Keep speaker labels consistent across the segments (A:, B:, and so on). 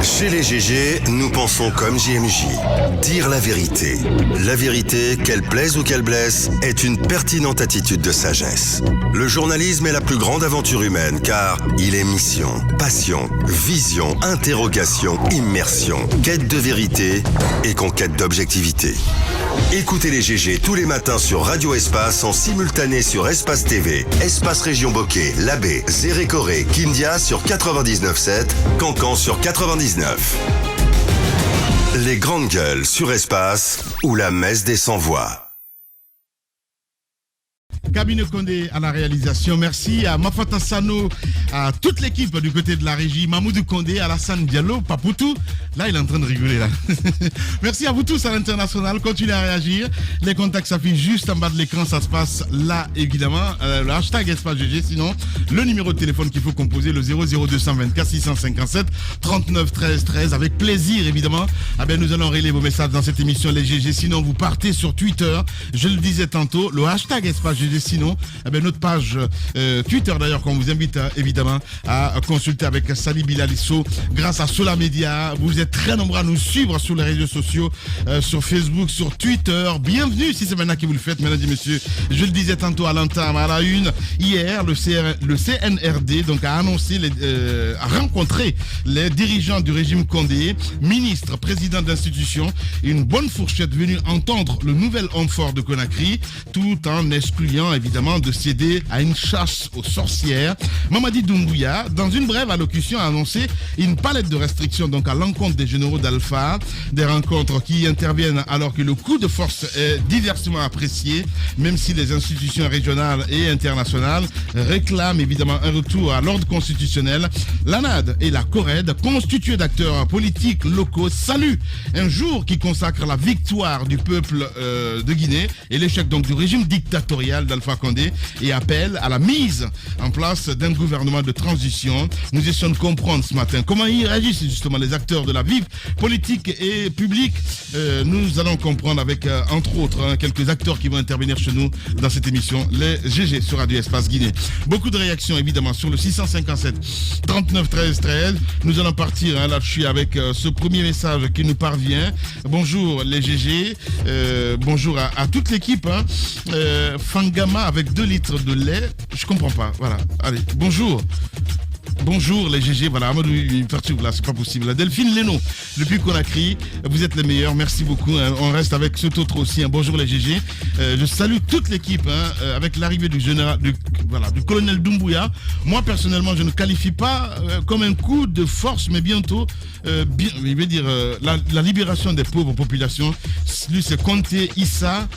A: Chez les GG, nous pensons comme JMJ. Dire la vérité. La vérité, qu'elle plaise ou qu'elle blesse, est une pertinente attitude de sagesse. Le journalisme est la plus grande aventure humaine car il est mission, passion, vision, interrogation, immersion, quête de vérité et conquête d'objectivité. Écoutez les GG tous les matins sur Radio Espace en simultané sur Espace TV, Espace Région Bokeh, Labé, Zérékoré, Kindia sur 99.7, Cancan sur 99. Les grandes gueules sur Espace ou la messe des sans-voix.
B: Kabine Kondé à la réalisation. Merci à Mafata Sano, à toute l'équipe du côté de la régie. Mamoudou Kondé, Alassane Diallo, Papoutou. Là, il est en train de rigoler là. Merci à vous tous à l'international. Continuez à réagir. Les contacts s'affichent juste en bas de l'écran. Ça se passe là, évidemment. Le hashtag Espace GG. Sinon, le numéro de téléphone qu'il faut composer, le 00224 657 39 13 13. Avec plaisir, évidemment. Ah ben, nous allons relayer vos messages dans cette émission, les GG. Sinon, vous partez sur Twitter. Je le disais tantôt, le hashtag Espace GG. Sinon, eh bien, notre page Twitter d'ailleurs qu'on vous invite évidemment à consulter avec Sali Bilalisso grâce à Sola Media. Vous êtes très nombreux à nous suivre sur les réseaux sociaux, sur Facebook, sur Twitter. Bienvenue si c'est maintenant que vous le faites, mesdames et messieurs. Je le disais tantôt à l'entame, à la une, hier, le CNRD donc, a annoncé, a rencontré les dirigeants du régime Condé, ministres, présidents d'institutions, une bonne fourchette venue entendre le nouvel homme fort de Conakry, tout en excluant évidemment de céder à une chasse aux sorcières. Mamadi Doumbouya, dans une brève allocution, a annoncé une palette de restrictions donc à l'encontre des généraux d'Alpha, des rencontres qui interviennent alors que le coup de force est diversement apprécié, même si les institutions régionales et internationales réclament évidemment un retour à l'ordre constitutionnel. L'ANAD et la CORED, constituées d'acteurs politiques locaux, saluent un jour qui consacre la victoire du peuple de Guinée et l'échec donc du régime dictatorial d'Alpha Condé et appelle à la mise en place d'un gouvernement de transition. Nous essayons de comprendre ce matin comment y réagissent justement les acteurs de la vie politique et publique. Nous allons comprendre avec entre autres quelques acteurs qui vont intervenir chez nous dans cette émission, les GG sur Radio Espace Guinée. Beaucoup de réactions évidemment sur le 657 39 13 13. Nous allons partir là-dessus avec ce premier message qui nous parvient. Bonjour les GG, bonjour à toute l'équipe. Fangama avec 2 litres de lait, je comprends pas. Voilà, allez, bonjour. Bonjour les GG, voilà, Amadou, il perturbe là, c'est pas possible. La Delphine Léno, depuis Conakry, vous êtes les meilleurs, merci beaucoup. On reste avec cet autre aussi, bonjour les GG. Je salue toute l'équipe avec l'arrivée du général, du colonel Doumbouya. Moi personnellement, je ne qualifie pas comme un coup de force, mais bientôt, il veut dire la libération des pauvres populations. Lui, c'est Conté Issa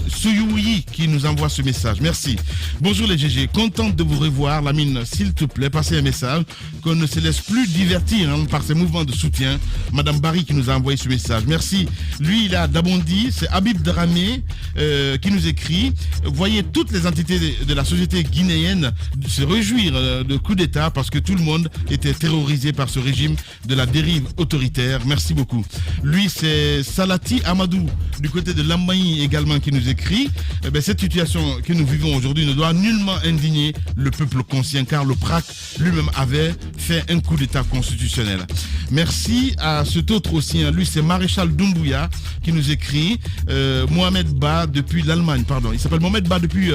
B: Souyouyi qui nous envoie ce message. Merci. Bonjour les GG, contente de vous revoir, Lamine, s'il te plaît. Passer un message qu'on ne se laisse plus divertir par ces mouvements de soutien. Madame Barry qui nous a envoyé ce message. Merci. Lui, il est à Dabondi. C'est Habib Dramé qui nous écrit. Voyez toutes les entités de la société guinéenne se réjouir de coup d'État parce que tout le monde était terrorisé par ce régime de la dérive autoritaire. Merci beaucoup. Lui, c'est Salati Amadou du côté de Lambaï également qui nous écrit. Cette situation que nous vivons aujourd'hui ne doit nullement indigner le peuple conscient car le PRAC lui-même avait fait un coup d'État constitutionnel. Merci à cet autre aussi, lui c'est Maréchal Doumbouya qui nous écrit, Mohamed Ba depuis l'Allemagne, pardon, il s'appelle Mohamed Ba depuis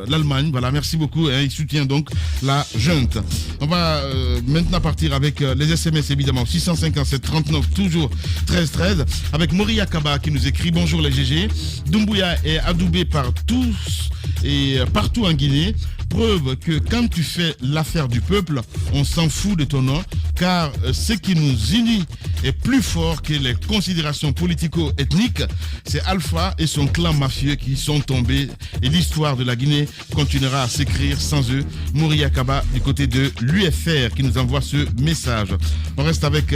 B: l'Allemagne, voilà, merci beaucoup, il soutient donc la junte. On va maintenant partir avec les SMS évidemment, 657 39, toujours 13 13, avec Moria Kaba qui nous écrit, bonjour les GG, Doumbouya est adoubé par tous et partout en Guinée. Preuve que quand tu fais l'affaire du peuple, on s'en fout de ton nom, car ce qui nous unit est plus fort que les considérations politico-ethniques. C'est Alpha et son clan mafieux qui sont tombés et l'histoire de la Guinée continuera à s'écrire sans eux. Mouria Kaba du côté de l'UFR qui nous envoie ce message. On reste avec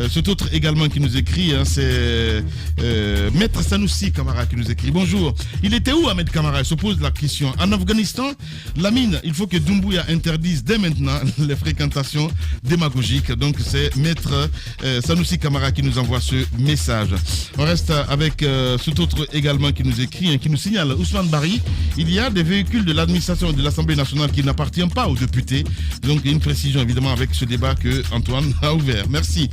B: cet autre également qui nous écrit, c'est Maître Sanoussi Kamara qui nous écrit. Bonjour, il était où Ahmed Kamara? Il se pose la question. En Afghanistan, Lamine, il faut que Doumbouya interdise dès maintenant les fréquentations démagogiques. Donc c'est Maître Sanoussi Camara qui nous envoie ce message. On reste avec cet autre également qui nous écrit, qui nous signale, Ousmane Bari, il y a des véhicules de l'administration de l'Assemblée nationale qui n'appartiennent pas aux députés. Donc une précision évidemment avec ce débat que Antoine a ouvert. Merci.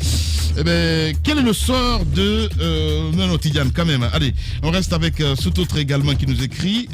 B: Eh bien, quel est le sort de... non, Tidiane, quand même. Allez, on reste avec cet autre également qui nous écrit,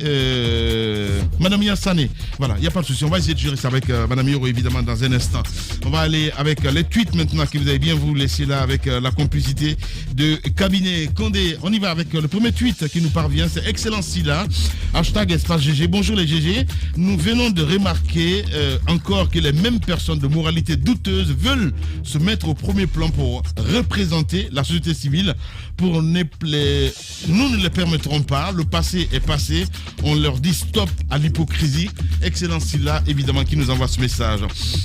B: Madame Yassane. Voilà, il n'y a pas de souci. On va essayer de gérer ça avec Madame Yoro évidemment dans un instant. On va aller avec les tweets maintenant que vous avez bien vous laisser là avec la complicité de Cabinet Condé. On y va avec le premier tweet qui nous parvient. C'est Excellence Silla. Hashtag espace GG. Bonjour les GG. Nous venons de remarquer encore que les mêmes personnes de moralité douteuse veulent se mettre au premier plan pour représenter la société civile. Nous ne les permettrons pas. Le passé est passé. On leur dit stop à l'hypocrisie. Excellence Silla, évidemment, qui nous envoie ce message.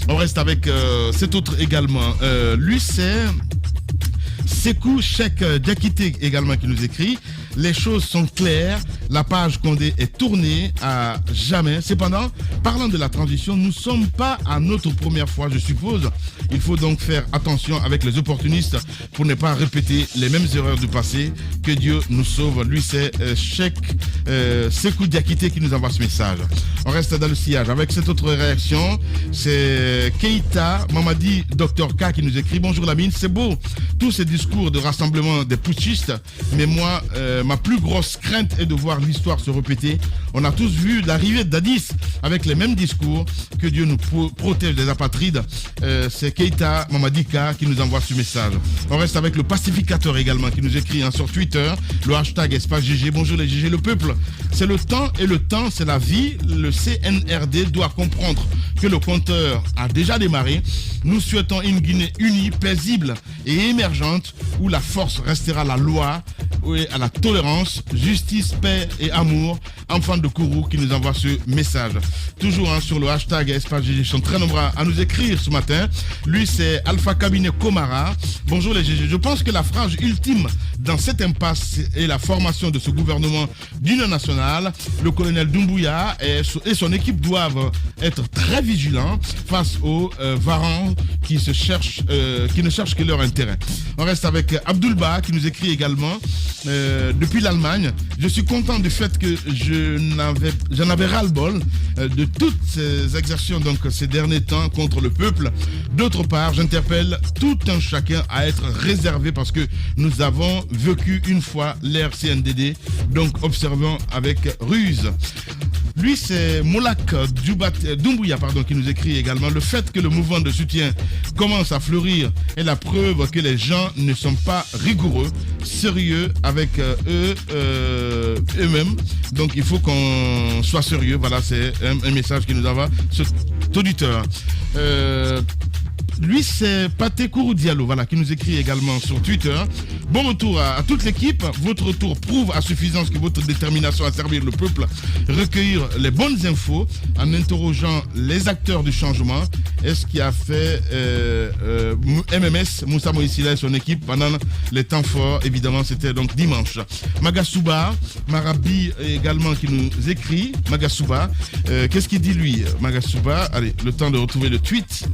B: On reste avec cet autre également. Lui, c'est Sekou Chek Diakité également qui nous écrit. Les choses sont claires, la page Condé est tournée à jamais. Cependant, parlant de la transition, nous ne sommes pas à notre première fois, je suppose. Il faut donc faire attention avec les opportunistes pour ne pas répéter les mêmes erreurs du passé. Que Dieu nous sauve. Lui, c'est Sekou Diakité qui nous envoie ce message. On reste dans le sillage avec cette autre réaction. C'est Keita Mamadi Dr K qui nous écrit. Bonjour Lamine, c'est beau tous ces discours de rassemblement des putschistes, mais moi, ma plus grosse crainte est de voir l'histoire se répéter. On a tous vu l'arrivée d'Addis avec les mêmes discours. Que Dieu nous protège des apatrides. C'est Keita Mamadika qui nous envoie ce message. On reste avec le pacificateur également qui nous écrit sur Twitter, le hashtag espace GG. Bonjour les GG, le peuple, c'est le temps et le temps, c'est la vie. Le CNRD doit comprendre que le compteur a déjà démarré. Nous souhaitons une Guinée unie, paisible et émergente où la force restera la loi et à la tolérance, justice, paix et amour. Enfant de Kourou qui nous envoie ce message. Toujours sur le hashtag espace GG. Ils sont très nombreux à nous écrire ce matin. Lui, c'est Alpha Cabinet Komara. Bonjour les GG. Je pense que la phrase ultime dans cette impasse est la formation de ce gouvernement d'union nationale. Le colonel Doumbouya et son équipe doivent être très vigilants face aux varans qui ne cherchent que leur intérêt. On reste avec Abdoulba qui nous écrit également depuis l'Allemagne. Je suis content du fait que j'en avais ras-le-bol de toutes ces exactions donc ces derniers temps contre le peuple. D'autre part, j'interpelle tout un chacun à être réservé parce que nous avons vécu une fois l'ère CNDD, donc observons avec ruse. Lui, c'est Moulak Doumbouya qui nous écrit également. Le fait que le mouvement de soutien commence à fleurir est la preuve que les gens ne sont pas rigoureux, sérieux avec eux-mêmes. Donc, il faut qu'on soit sérieux. Voilà, c'est un message qui nous envoie cet auditeur. Lui, c'est Paté Kourou Diallo, qui nous écrit également sur Twitter. Bon retour à toute l'équipe. Votre retour prouve à suffisance que votre détermination à servir le peuple, recueillir les bonnes infos en interrogeant les acteurs du changement. Est ce qui a fait MMS, Moussa Moïsila et son équipe pendant les temps forts. Évidemment, c'était donc dimanche. Magasuba, Marabi également qui nous écrit. Magasuba, qu'est-ce qu'il dit lui Magasuba, allez, le temps de retrouver le tweet.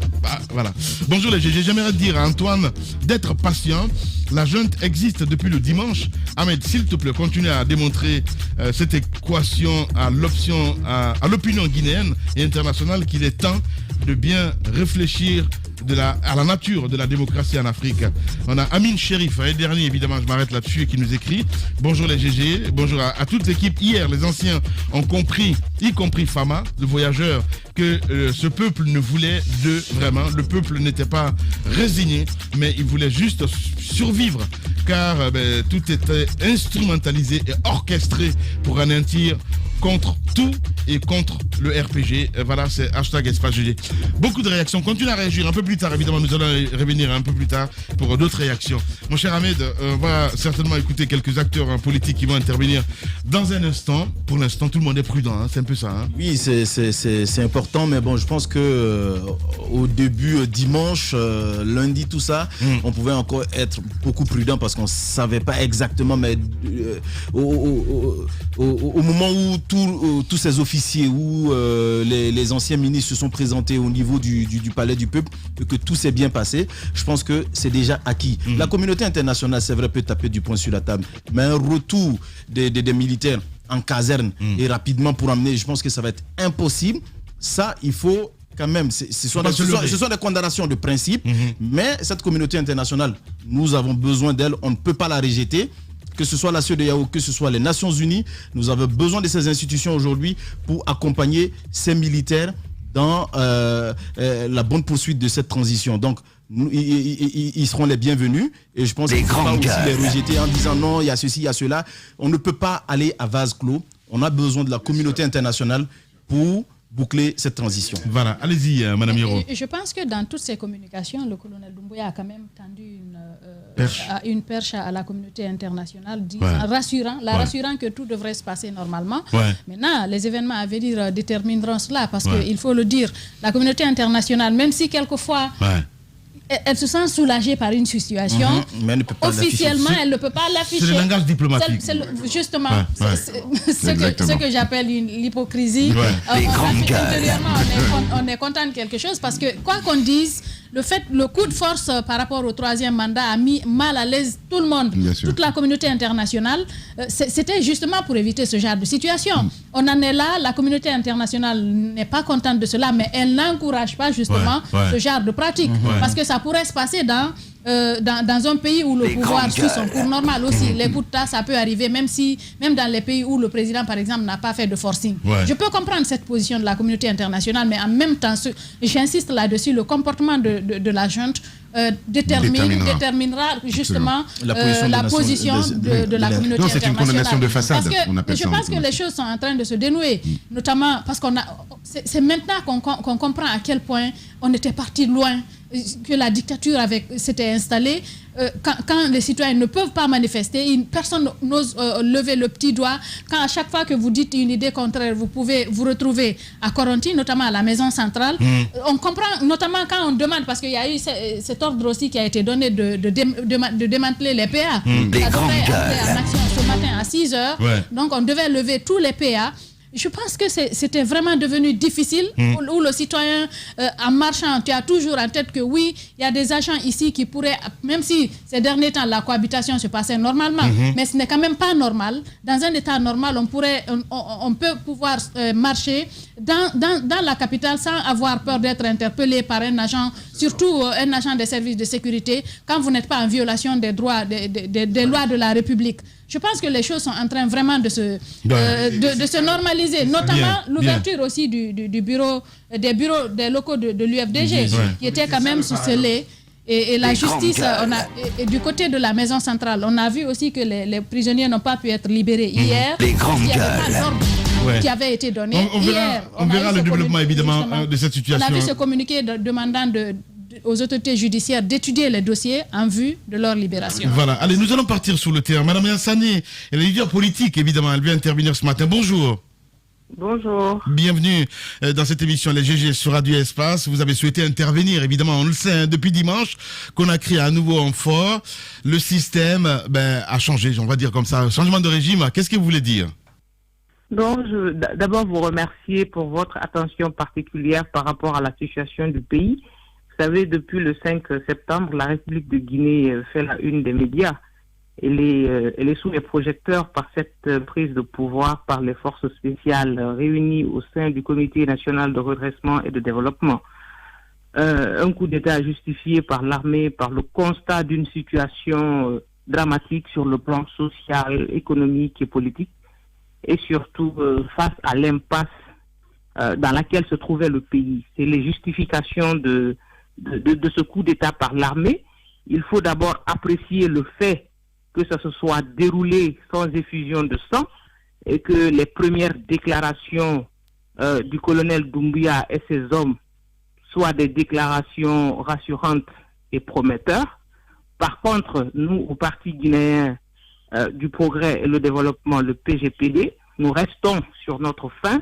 B: Voilà. Bonjour les GG, j'aimerais dire à Antoine d'être patient. La junte existe depuis le dimanche. Ahmed, s'il te plaît, continue à démontrer cette équation à l'opinion guinéenne et internationale qu'il est temps de bien réfléchir à la nature de la démocratie en Afrique. On a Amine Sherif, et dernier évidemment, je m'arrête là-dessus, qui nous écrit. Bonjour les GG, bonjour à toute l'équipe. Hier, les anciens ont compris, y compris Fama, le voyageur, que ce peuple ne voulait vraiment. Le peuple n'était pas résigné, mais il voulait juste survivre, car tout était instrumentalisé et orchestré pour anéantir contre tout et contre le RPG. Voilà, c'est hashtag espace GG. Beaucoup de réactions. Continuez à réagir un peu plus tard. Évidemment, nous allons revenir un peu plus tard pour d'autres réactions. Mon cher Ahmed, on va certainement écouter quelques acteurs politiques qui vont intervenir dans un instant. Pour l'instant, tout le monde est prudent. C'est un peu ça.
C: Oui, c'est important. Mais bon, je pense que au début, dimanche, lundi, tout ça, on pouvait encore être beaucoup prudent parce qu'on ne savait pas exactement. Mais au moment où tous ces officiers où les anciens ministres se sont présentés au niveau du palais du peuple et que tout s'est bien passé, je pense que c'est déjà acquis. La communauté internationale, c'est vrai, peut taper du poing sur la table, mais un retour des militaires en caserne et rapidement pour amener, je pense que ça va être impossible. Ça, il faut quand même, ce sont des condamnations de principe, mais cette communauté internationale, nous avons besoin d'elle, on ne peut pas la rejeter. Que ce soit la CEDEAO, que ce soit les Nations Unies, nous avons besoin de ces institutions aujourd'hui pour accompagner ces militaires dans la bonne poursuite de cette transition. Donc, ils seront les bienvenus et je pense qu'il ne faut pas aussi les rejeter en disant non, il y a ceci, il y a cela. On ne peut pas aller à vase clos. On a besoin de la communauté internationale pour boucler cette transition.
B: Voilà, allez-y, Madame Hiro.
D: Je pense que dans toutes ces communications, le colonel Doumbouya a quand même tendu une perche à la communauté internationale, rassurant que tout devrait se passer normalement. Maintenant, les événements à venir détermineront cela, parce qu'il faut le dire, la communauté internationale, même si quelquefois elle se sent soulagée par une situation,
C: mais elle ne peut pas
D: officiellement, elle ne peut pas l'afficher.
B: C'est le langage diplomatique.
D: Justement, ce que j'appelle l'hypocrisie. Intérieurement, on est content de quelque chose, parce que quoi qu'on dise, le coup de force par rapport au troisième mandat a mis mal à l'aise tout le monde, toute la communauté internationale. C'était justement pour éviter ce genre de situation. On en est là, la communauté internationale n'est pas contente de cela, mais elle n'encourage pas justement ce genre de pratique, parce que ça pourrait se passer dans un pays où le pouvoir suit son cours normal aussi. Les coups d'État, ça peut arriver, même dans les pays où le président, par exemple, n'a pas fait de forcing. Je peux comprendre cette position de la communauté internationale, mais en même temps, j'insiste là-dessus, le comportement de la junte déterminera justement la position de la communauté internationale.
E: C'est une condamnation de façade.
D: Parce que je pense que les choses sont en train de se dénouer, notamment parce c'est maintenant qu'on comprend à quel point on était parti loin, que la dictature s'était installée. Quand les citoyens ne peuvent pas manifester, personne n'ose lever le petit doigt. Quand à chaque fois que vous dites une idée contraire, vous pouvez vous retrouver à Coronti, notamment à la maison centrale. On comprend, notamment quand on demande, parce qu'il y a eu cet ordre aussi qui a été donné de démanteler les PA. Ça devrait entrer en action ce matin à 6h. Donc on devait lever tous les PA. Je pense que c'était vraiment devenu difficile, où le citoyen, en marchant, tu as toujours en tête que oui, il y a des agents ici qui pourraient, même si ces derniers temps, la cohabitation se passait normalement, mais ce n'est quand même pas normal. Dans un état normal, on peut pouvoir marcher dans la capitale sans avoir peur d'être interpellé par un agent, surtout un agent des services de sécurité, quand vous n'êtes pas en violation des droits, des lois de la République. Je pense que les choses sont en train vraiment de se normaliser, notamment l'ouverture aussi des locaux de l'UFDG, qui étaient quand même scellés. Et la justice, et du côté de la maison centrale, on a vu aussi que les prisonniers n'ont pas pu être libérés hier. Il n'y avait pas d'ordre qui avait été donné.
B: On verra le développement évidemment de cette situation.
D: On a vu ce communiqué demandant aux autorités judiciaires d'étudier les dossiers en vue de leur libération.
B: Voilà, allez, nous allons partir sur le terrain. Madame Yassani, elle est leader politique, évidemment, elle vient intervenir ce matin. Bonjour.
F: Bonjour.
B: Bienvenue dans cette émission Les GG sur Radio Espace. Vous avez souhaité intervenir, évidemment, on le sait, depuis dimanche, qu'on a créé à nouveau en fort. Le système a changé, on va dire comme ça, changement de régime. Qu'est-ce que vous voulez dire?
F: Donc, je veux d'abord vous remercier pour votre attention particulière par rapport à la situation du pays. Vous savez, depuis le 5 septembre, la République de Guinée fait la une des médias. Elle est sous les projecteurs par cette prise de pouvoir par les forces spéciales réunies au sein du Comité national de redressement et de développement. Un coup d'État justifié par l'armée, par le constat d'une situation dramatique sur le plan social, économique et politique, et surtout face à l'impasse dans laquelle se trouvait le pays. C'est les justifications de ce coup d'État par l'armée. Il faut d'abord apprécier le fait que ça se soit déroulé sans effusion de sang et que les premières déclarations du colonel Doumbouya et ses hommes soient des déclarations rassurantes et prometteurs. Par contre, nous, au Parti guinéen du progrès et le développement, le PGPD, nous restons sur notre faim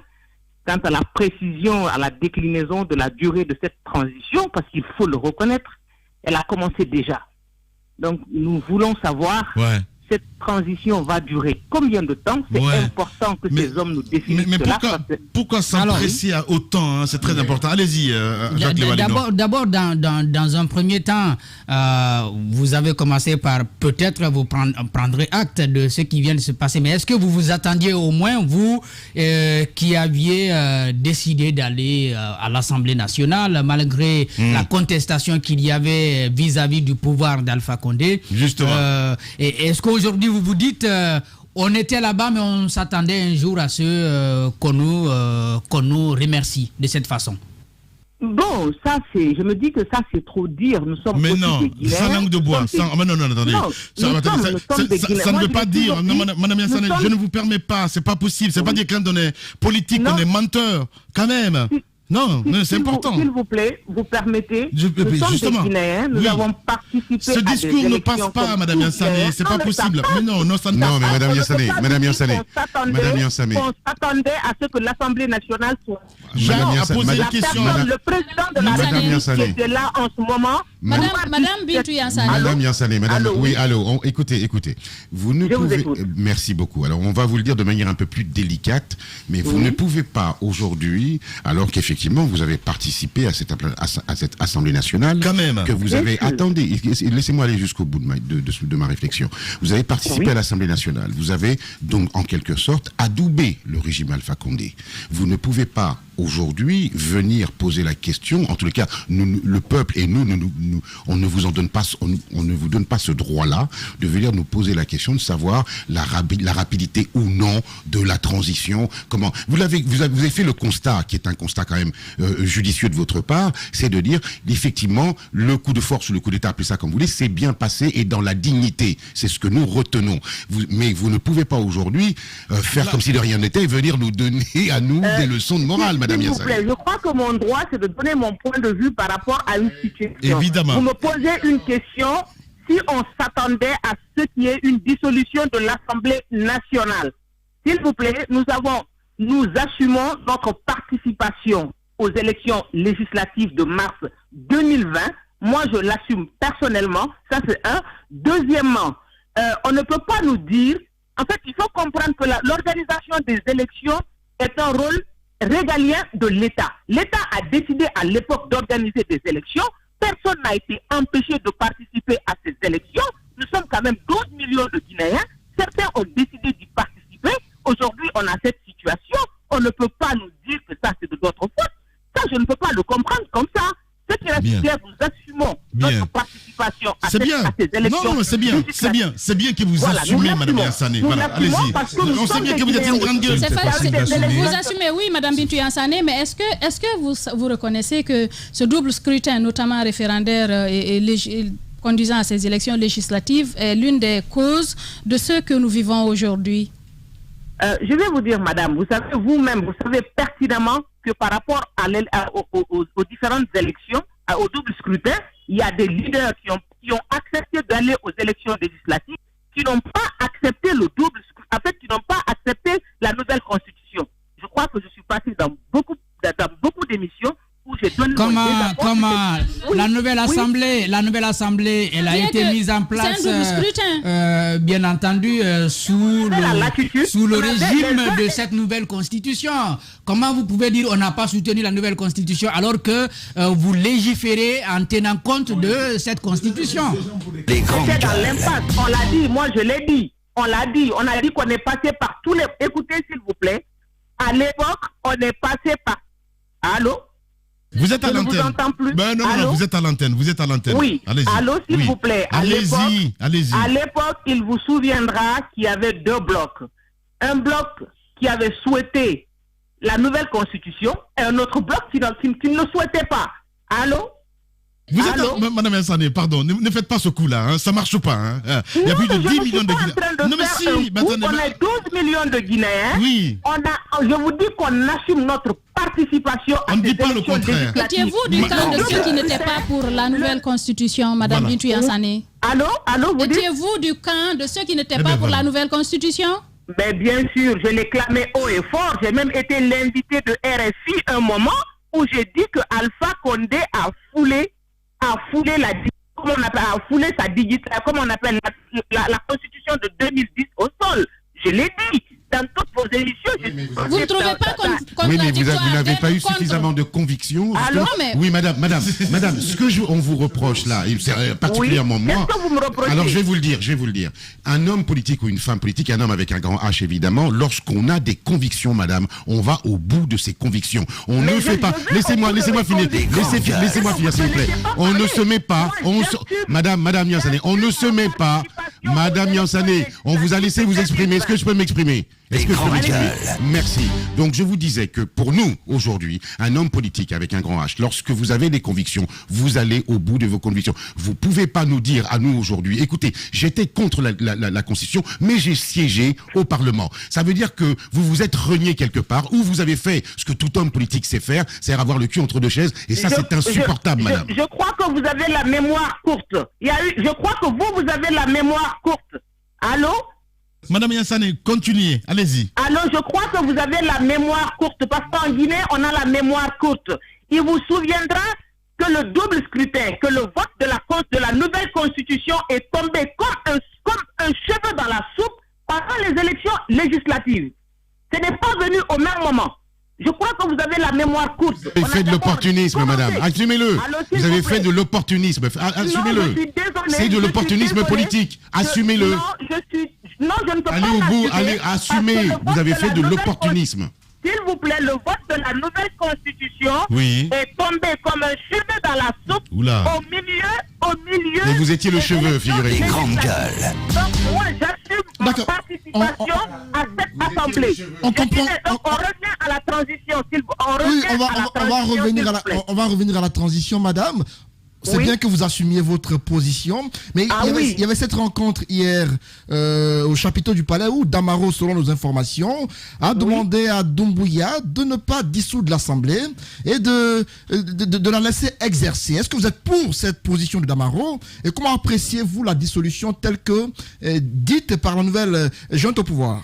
F: quant à la précision, à la déclinaison de la durée de cette transition, parce qu'il faut le reconnaître, elle a commencé déjà. Donc, nous voulons savoir cette transition va durer combien de temps? C'est important que ces hommes nous définissent.
B: Mais pourquoi s'empresser autant, hein? C'est très important. Allez-y, Jacques Lévalino.
E: D'abord, dans un premier temps, vous avez commencé par peut-être vous prendrez acte de ce qui vient de se passer. Mais est-ce que vous vous attendiez au moins, vous qui aviez décidé d'aller à l'Assemblée nationale, malgré la contestation qu'il y avait vis-à-vis du pouvoir d'Alpha Condé?
B: Justement.
E: Et est-ce qu'aujourd'hui, vous vous dites, on était là-bas, mais on s'attendait un jour à ce qu'on nous remercie de cette façon?
F: Bon, je me dis que ça c'est trop dire. Nous sommes
B: mais non, sans langue de bois. Non, attendez. Ça ne veut pas dire, Madame Yassane, je ne vous permets pas, c'est pas possible. C'est pas dire qu'on est politique, on est menteur, quand même. Non, c'est important.
F: S'il vous plaît, vous permettez. Nous sommes des Guinéens, nous avons participé à des élections.
B: Ce discours ne passe pas, Madame Yassane, c'est pas possible. Mais non, ça ne passe pas.
G: Non, mais Madame Yassane,
F: on s'attendait à ce que l'Assemblée nationale soit.
B: Jean a posé la question.
F: Le président de la République qui était là en ce moment.
D: Madame Bintou Yassane.
G: Madame Yassane, oui, allô, écoutez. Vous ne pouvez. Merci beaucoup. Alors, on va vous le dire de manière un peu plus délicate, mais vous ne pouvez pas aujourd'hui, alors qu'effectivement, vous avez participé à cette Assemblée nationale.
B: Quand même.
G: Que vous avez. Attendez, laissez-moi aller jusqu'au bout de ma réflexion. Vous avez participé à l'Assemblée nationale. Vous avez donc, en quelque sorte, adoubé le régime Alpha Condé. Vous ne pouvez pas aujourd'hui venir poser la question. En tous les cas, le peuple et nous, on ne vous donne pas ce droit-là de venir nous poser la question de savoir la rapidité ou non de la transition. Comment vous avez fait le constat, qui est un constat quand même judicieux de votre part, c'est de dire effectivement le coup de force ou le coup d'État, appelez ça comme vous voulez, c'est bien passé et dans la dignité. C'est ce que nous retenons. Mais vous ne pouvez pas aujourd'hui faire comme si de rien n'était et venir nous donner à nous des leçons de morale, Madame Yassane.
F: S'il vous plaît, je crois que mon droit, c'est de donner mon point de vue par rapport à une situation.
B: Évidemment.
F: Vous me posez une question, si on s'attendait à ce qu'il y ait une dissolution de l'Assemblée nationale. S'il vous plaît, nous assumons notre participation aux élections législatives de mars 2020. Moi, je l'assume personnellement. Ça, c'est un. Deuxièmement, on ne peut pas nous dire... En fait, il faut comprendre que l'organisation des élections est un rôle régalien de l'État. L'État a décidé à l'époque d'organiser des élections. Personne n'a été empêché de participer à ces élections. Nous sommes quand même 12 millions de Guinéens. Certains ont décidé d'y participer. Aujourd'hui, on a cette situation. On ne peut pas nous dire que ça, c'est de notre faute. Ça, je ne peux pas le comprendre comme ça. Ce qui reste clair, nous assumons notre participation à ces élections.
B: Non, c'est bien que vous assumez, Madame Yassane. Voilà, allez-y. On sait bien que vous êtes une grande gueule.
D: C'est facile. Vous assumez, oui, Madame Bintou Yassane, mais est-ce que vous reconnaissez que ce double scrutin, notamment référendaire et conduisant à ces élections législatives, est l'une des causes de ce que nous vivons aujourd'hui?
F: Je vais vous dire, madame, vous savez vous-même, vous savez pertinemment que par rapport aux différentes élections, au double scrutin, il y a des leaders qui ont accepté d'aller aux élections législatives, qui n'ont pas accepté le double scrutin, en fait, qui n'ont pas accepté la nouvelle constitution. Je crois que je suis passé dans beaucoup d'émissions où j'ai donné
E: comment la nouvelle assemblée, elle a été mise en place, bien entendu, sous le régime de cette nouvelle constitution. Comment vous pouvez dire on n'a pas soutenu la nouvelle constitution alors que vous légiférez en tenant compte de cette constitution?
F: C'est dans l'impasse, on l'a dit, moi je l'ai dit. On a dit qu'on est passé par tous les... Écoutez s'il vous plaît, à l'époque, on est passé par... Allô?
B: Vous êtes à l'antenne.
F: Je ne vous entends plus.
B: Non, vous êtes à l'antenne.
F: Oui.
B: Allez-y.
F: Allô, s'il vous plaît.
B: Allez-y.
F: À l'époque, il vous souviendra qu'il y avait deux blocs. Un bloc qui avait souhaité la nouvelle constitution et un autre bloc qui ne le souhaitait pas. Allô?
B: Madame Yassane, pardon, ne faites pas ce coup-là, hein, ça marche pas. Hein. Il y a plus de 10 millions de Guinéens.
F: On est 12 millions de Guinéens.
B: Oui.
F: Je vous dis qu'on assume notre participation à ces élections législatives.
D: Étiez-vous du camp de ceux qui n'étaient pas pour la nouvelle constitution, Madame Bintou Yassane?
F: Allô, vous dites?
D: Étiez-vous du camp de ceux qui n'étaient pas pour la nouvelle constitution?
F: Mais bien sûr, je l'ai clamé haut et fort. J'ai même été l'invité de RFI un moment où j'ai dit que Alpha Condé a foulé la comment on appelle, a foulé sa dignité, comment on appelle la Constitution de 2010 au sol. Je l'ai dit. Dans toutes vos émissions,
D: vous ne trouvez pas contradictoire?
G: Oui, mais vous n'avez pas eu suffisamment de conviction.
F: Alors,
G: oui, madame, ce que on vous reproche là, et c'est particulièrement moi.
F: Qu'est-ce que vous me reprochez?
G: Alors je vais vous le dire. Un homme politique ou une femme politique, un homme avec un grand H évidemment, lorsqu'on a des convictions, madame, on va au bout de ses convictions. On ne fait pas. Laissez-moi finir. Laissez-moi finir, s'il vous plaît. On ne se met pas. Madame Nyansane, on ne se met pas. Madame Nyansane, on vous a laissé vous exprimer. Est-ce que je peux m'exprimer? Merci. Donc je vous disais que pour nous, aujourd'hui, un homme politique avec un grand H, lorsque vous avez des convictions, vous allez au bout de vos convictions. Vous pouvez pas nous dire à nous aujourd'hui, écoutez, j'étais contre la Constitution, mais j'ai siégé au Parlement. Ça veut dire que vous vous êtes renié quelque part, ou vous avez fait ce que tout homme politique sait faire, c'est avoir le cul entre deux chaises, et ça c'est insupportable, madame.
F: Je crois que vous avez la mémoire courte. Je crois que vous avez la mémoire courte. Allô?
B: Madame Nyansane, continuez, allez-y.
F: Alors, je crois que vous avez la mémoire courte, parce qu'en Guinée, on a la mémoire courte. Il vous souviendra que le double scrutin, que le vote de la nouvelle constitution est tombé comme un cheveu dans la soupe pendant les élections législatives. Ce n'est pas venu au même moment. Je crois que vous avez la mémoire courte.
G: Vous avez fait de l'opportunisme, madame. Assumez-le. Vous avez fait de l'opportunisme. Assumez-le. C'est de l'opportunisme politique. Assumez-le.
F: Non, je ne peux pas.
G: Allez au bout, assumez. Vous avez fait de l'opportunisme.
F: S'il vous plaît, le vote de la nouvelle constitution est tombé comme un cheveu dans la soupe.
B: Oula.
F: Au milieu.
G: Et vous étiez le cheveu, figurez-vous.
A: Des grandes gueules.
F: Donc moi, j'assume ma participation à cette assemblée.
H: On comprend.
F: On revient à la transition, s'il vous plaît.
H: On va revenir à la transition, madame. C'est bien que vous assumiez votre position, mais il y avait cette rencontre hier au chapiteau du palais où Damaro, selon nos informations, a demandé à Doumbouya de ne pas dissoudre l'Assemblée et de la laisser exercer. Est-ce que vous êtes pour cette position de Damaro et comment appréciez-vous la dissolution telle que dite par la nouvelle junte au pouvoir?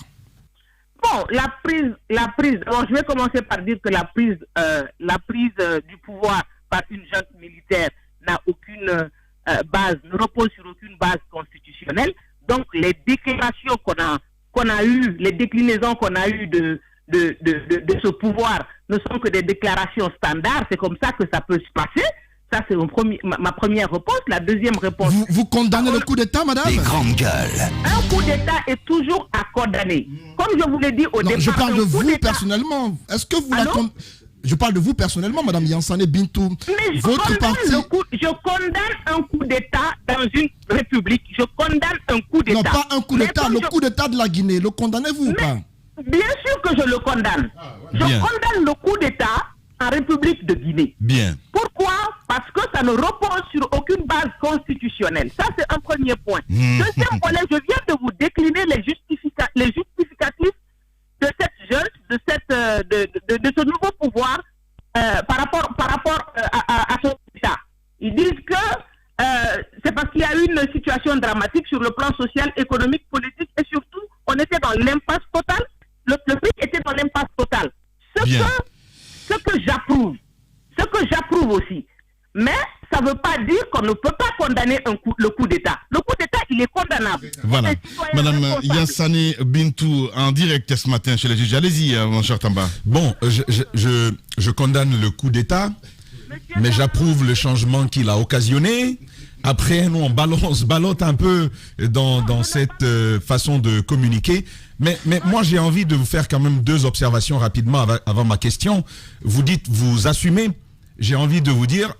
F: Bon, la prise. Bon, je vais commencer par dire que la prise du pouvoir par une junte militaire n'a aucune base, ne repose sur aucune base constitutionnelle. Donc, les déclarations qu'on a eues, les déclinaisons qu'on a eues de ce pouvoir ne sont que des déclarations standards. C'est comme ça que ça peut se passer. Ça, c'est ma première réponse. La deuxième réponse...
H: Vous condamnez le coup d'État, madame?
A: Des grandes gueules.
F: Un coup d'État est toujours à condamner. Comme je vous l'ai dit au départ...
H: Je parle de vous personnellement. Est-ce que vous Je parle de vous personnellement, madame Nyansane Bintou.
F: Mais
H: votre parti...
F: je condamne un coup d'État dans une république. Je condamne un coup d'État.
H: Non, pas un coup d'État, le coup d'État de la Guinée. Le condamnez-vous ou pas?
F: Bien sûr que je le condamne. Je condamne le coup d'État en République de Guinée.
B: Bien.
F: Pourquoi? Parce que ça ne repose sur aucune base constitutionnelle. Ça, c'est un premier point. Deuxième volet, je viens de vous décliner les justificatifs de cette junte, de ce nouveau pouvoir par rapport à son État. Ils disent que c'est parce qu'il y a eu une situation dramatique sur le plan social, économique, politique et surtout, on était dans l'impasse totale. Le pays était dans l'impasse totale. Ce que j'approuve aussi. Mais ça ne veut pas dire qu'on ne peut pas condamner le coup d'État. Le coup d'État, il est condamnable.
B: Voilà. Madame Nyansane Bintou, en direct ce matin chez les juges. Allez-y, mon cher Tamba.
I: Bon, je condamne le coup d'État, mais j'approuve le changement qu'il a occasionné. Après, nous, on se ballotte un peu dans cette façon de communiquer. Mais moi, j'ai envie de vous faire quand même deux observations rapidement avant ma question. Vous dites, vous assumez. J'ai envie de vous dire,